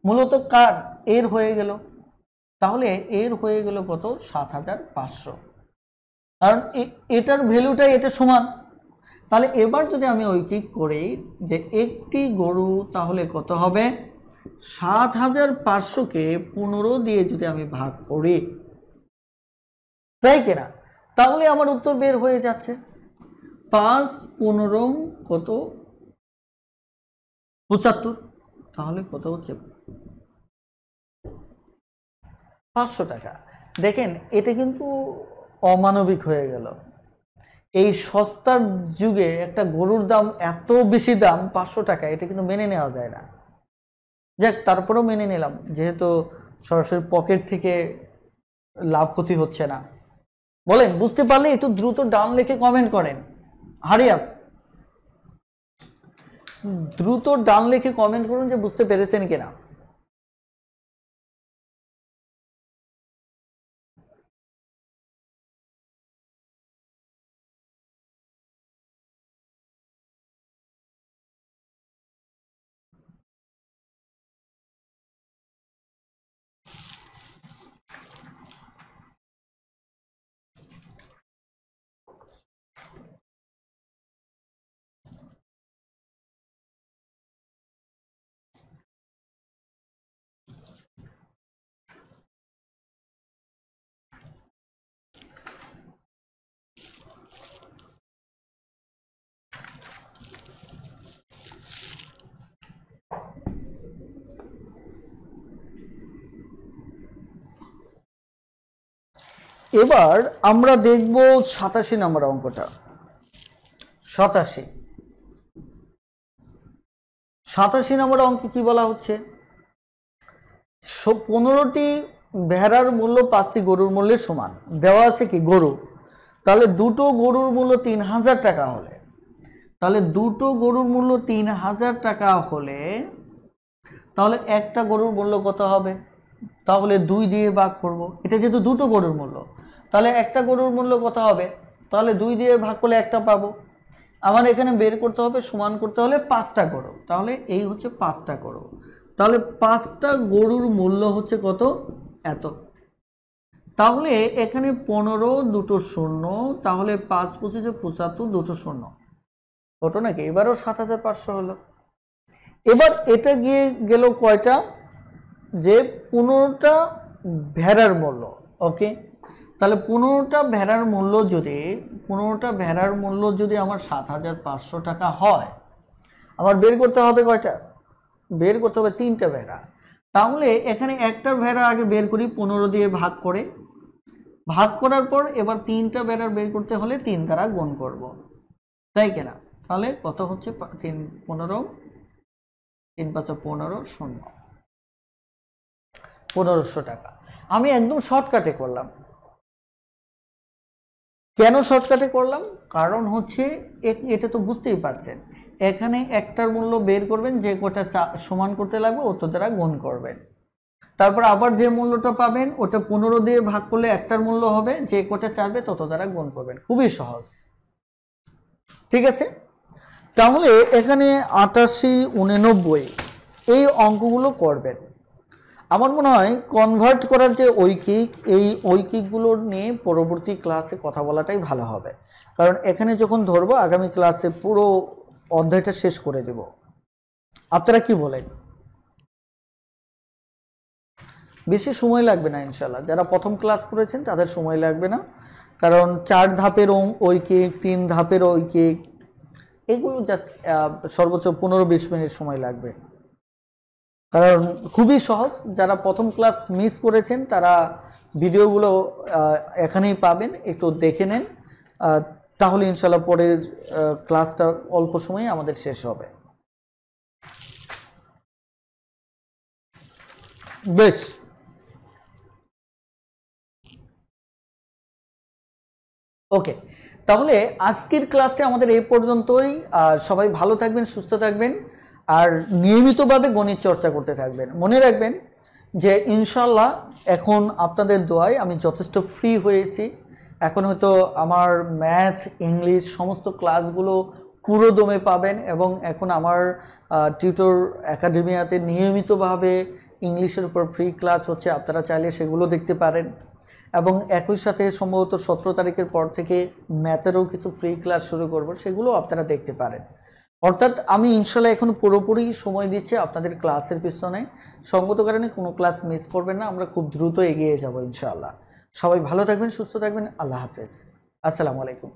মূলত কার? এর হয়ে গেল। তাহলে এর হয়ে গেল কত? 7500, কারণ এটার ভ্যালুটাই এটা সমান। তাহলে এবার যদি আমি ঐকিক করি যে একটি গরু, তাহলে কত হবে? 7500কে 15 দিয়ে যদি আমি ভাগ করি, তাই কিনা? তাহলে আমার উত্তর বের হয়ে যাচ্ছে। 5 15 কত? 75। তাহলে কত হচ্ছে? 500 টাকা। দেখেন এটা কিন্তু অমানবিক হয়ে গেল। এই সস্তার যুগে একটা গরুর দাম এত বেশি দাম 500 টাকা, এটা কিন্তু মেনে নেওয়া যায় না। যাক, তারপরেও মেনে নিলাম, যেহেতু সরাসরি পকেট থেকে লাভ ক্ষতি হচ্ছে না। বলেন বুঝতে পারলে একটু দ্রুত ডান লিখে কমেন্ট করেন। হারি আপ, দ্রুত ডান লিখে কমেন্ট করুন যে বুঝতে পেরেছেন কিনা। এবার আমরা দেখব 87 নম্বর অঙ্কটা। 87 নম্বর অঙ্কে কি বলা হচ্ছে, 15টি ভেড়ার মূল্য 5টি গরুর মূল্যের সমান। দেওয়া আছে কি গরু, তাহলে দুটো গরুর মূল্য 3000 টাকা হলে, তাহলে দুটো গরুর মূল্য 3000 টাকা হলে তাহলে একটা গরুর মূল্য কত হবে, তাহলে 2 দিয়ে ভাগ করব। এটা যেহেতু দুটো গরুর মূল্য, তাহলে একটা গরুর মূল্য কত হবে, তাহলে 2 দিয়ে ভাগ করলে একটা পাবো। আমার এখানে বের করতে হবে, সমান করতে হলে 5টা গরু, তাহলে এই হচ্ছে 5টা গরু, তাহলে 5টা গরুর মূল্য হচ্ছে কত, এত। তাহলে এখানে 15 দুটো শূন্য, তাহলে 5 25 75 দুটো শূন্য, কত নাকি, এবারও 7500 হলো। এবার এটা গিয়ে গেল কয়টা, যে 15টা ভেড়ার মূল্য। ওকে, তাহলে 15টা ভেড়ার মূল্য যদি আমার 7500 টাকা হয়, আমার বের করতে হবে কয়টা, বের করতে হবে 3টা ভেড়া। তাহলে এখানে একটা ভেড়া আগে বের করি 15 দিয়ে ভাগ করার পর এবার 3টা ভেড়ার বের করতে হলে 3 দ্বারা গুণ করব, তাই কিনা। তাহলে কত হচ্ছে 3 15 3 5 15 শূন্য, 1500 টাকা। আমি একদম শর্টকাটে করলাম। কেন শর্টকাটে করলাম, কারণ হচ্ছে এটা তো বুঝতেই পারছেন, এখানে একটার মূল্য বের করবেন, যে কটা সমান করতে লাগবে অত দ্বারা গুণ করবেন, তারপর আবার যে মূল্যটা পাবেন ওটা 15 দিয়ে ভাগ করলে একটার মূল্য হবে, যে কটা চাইবে তত দ্বারা গুণ করবেন। খুবই সহজ, ঠিক আছে। তাহলে এখানে 88 89 এই অঙ্কগুলো করবেন। আমার মনে হয় কনভার্ট করার যে ঐকিক, এই ঐকিকগুলো নিয়ে পরবর্তী ক্লাসে কথা বলাটাই ভালো হবে, কারণ এখানে যখন ধরবো আগামী ক্লাসে পুরো অধ্যায়টা শেষ করে দেব। আপনারা কি বলেন? বেশি সময় লাগবে না ইনশাল্লাহ, যারা প্রথম ক্লাস করেছেন তাদের সময় লাগবে না, কারণ 4 ধাপের ঐকিক, 3 ধাপের ঐকিক, এগুলো জাস্ট সর্বোচ্চ 15-20 মিনিট সময় লাগবে, কারণ খুবই সহজ। যারা প্রথম ক্লাস মিস করেছেন তারা ভিডিওগুলো এখানেই পাবেন, একটু দেখে নেন, তাহলে ইনশাল্লাহ পরের ক্লাসটা অল্প সময়ে আমাদের শেষ হবে। বেশ, ওকে, তাহলে আজকের ক্লাসটা আমাদের এই পর্যন্তই। সবাই ভালো থাকবেন, সুস্থ থাকবেন, আর নিয়মিতভাবে গণিত চর্চা করতে থাকবেন। মনে রাখবেন যে ইনশাল্লাহ এখন আপনাদের দোয়ায় আমি যথেষ্ট ফ্রি হয়েছি। এখন হয়তো আমার ম্যাথ, ইংলিশ সমস্ত ক্লাসগুলো পুরো দমে পাবেন, এবং এখন আমার টিউটর একাডেমিয়াতে নিয়মিতভাবে ইংলিশের উপর ফ্রি ক্লাস হচ্ছে, আপনারা চাইলে সেগুলো দেখতে পারেন। এবং একই সাথে সম্ভবত 17 তারিখের পর থেকে ম্যাথেরও কিছু ফ্রি ক্লাস শুরু করব, সেগুলো আপনারা দেখতে পারেন। অর্থাৎ আমি ইনশাল্লাহ এখন পুরোপুরি সময় দিচ্ছি আপনাদের ক্লাসের পিছনে, সঙ্গত কারণে কোনো ক্লাস মিস করবেন না, আমরা খুব দ্রুত এগিয়ে যাব ইনশাআল্লাহ। সবাই ভালো থাকবেন, সুস্থ থাকবেন, আল্লাহ হাফেজ, আসসালামু আলাইকুম।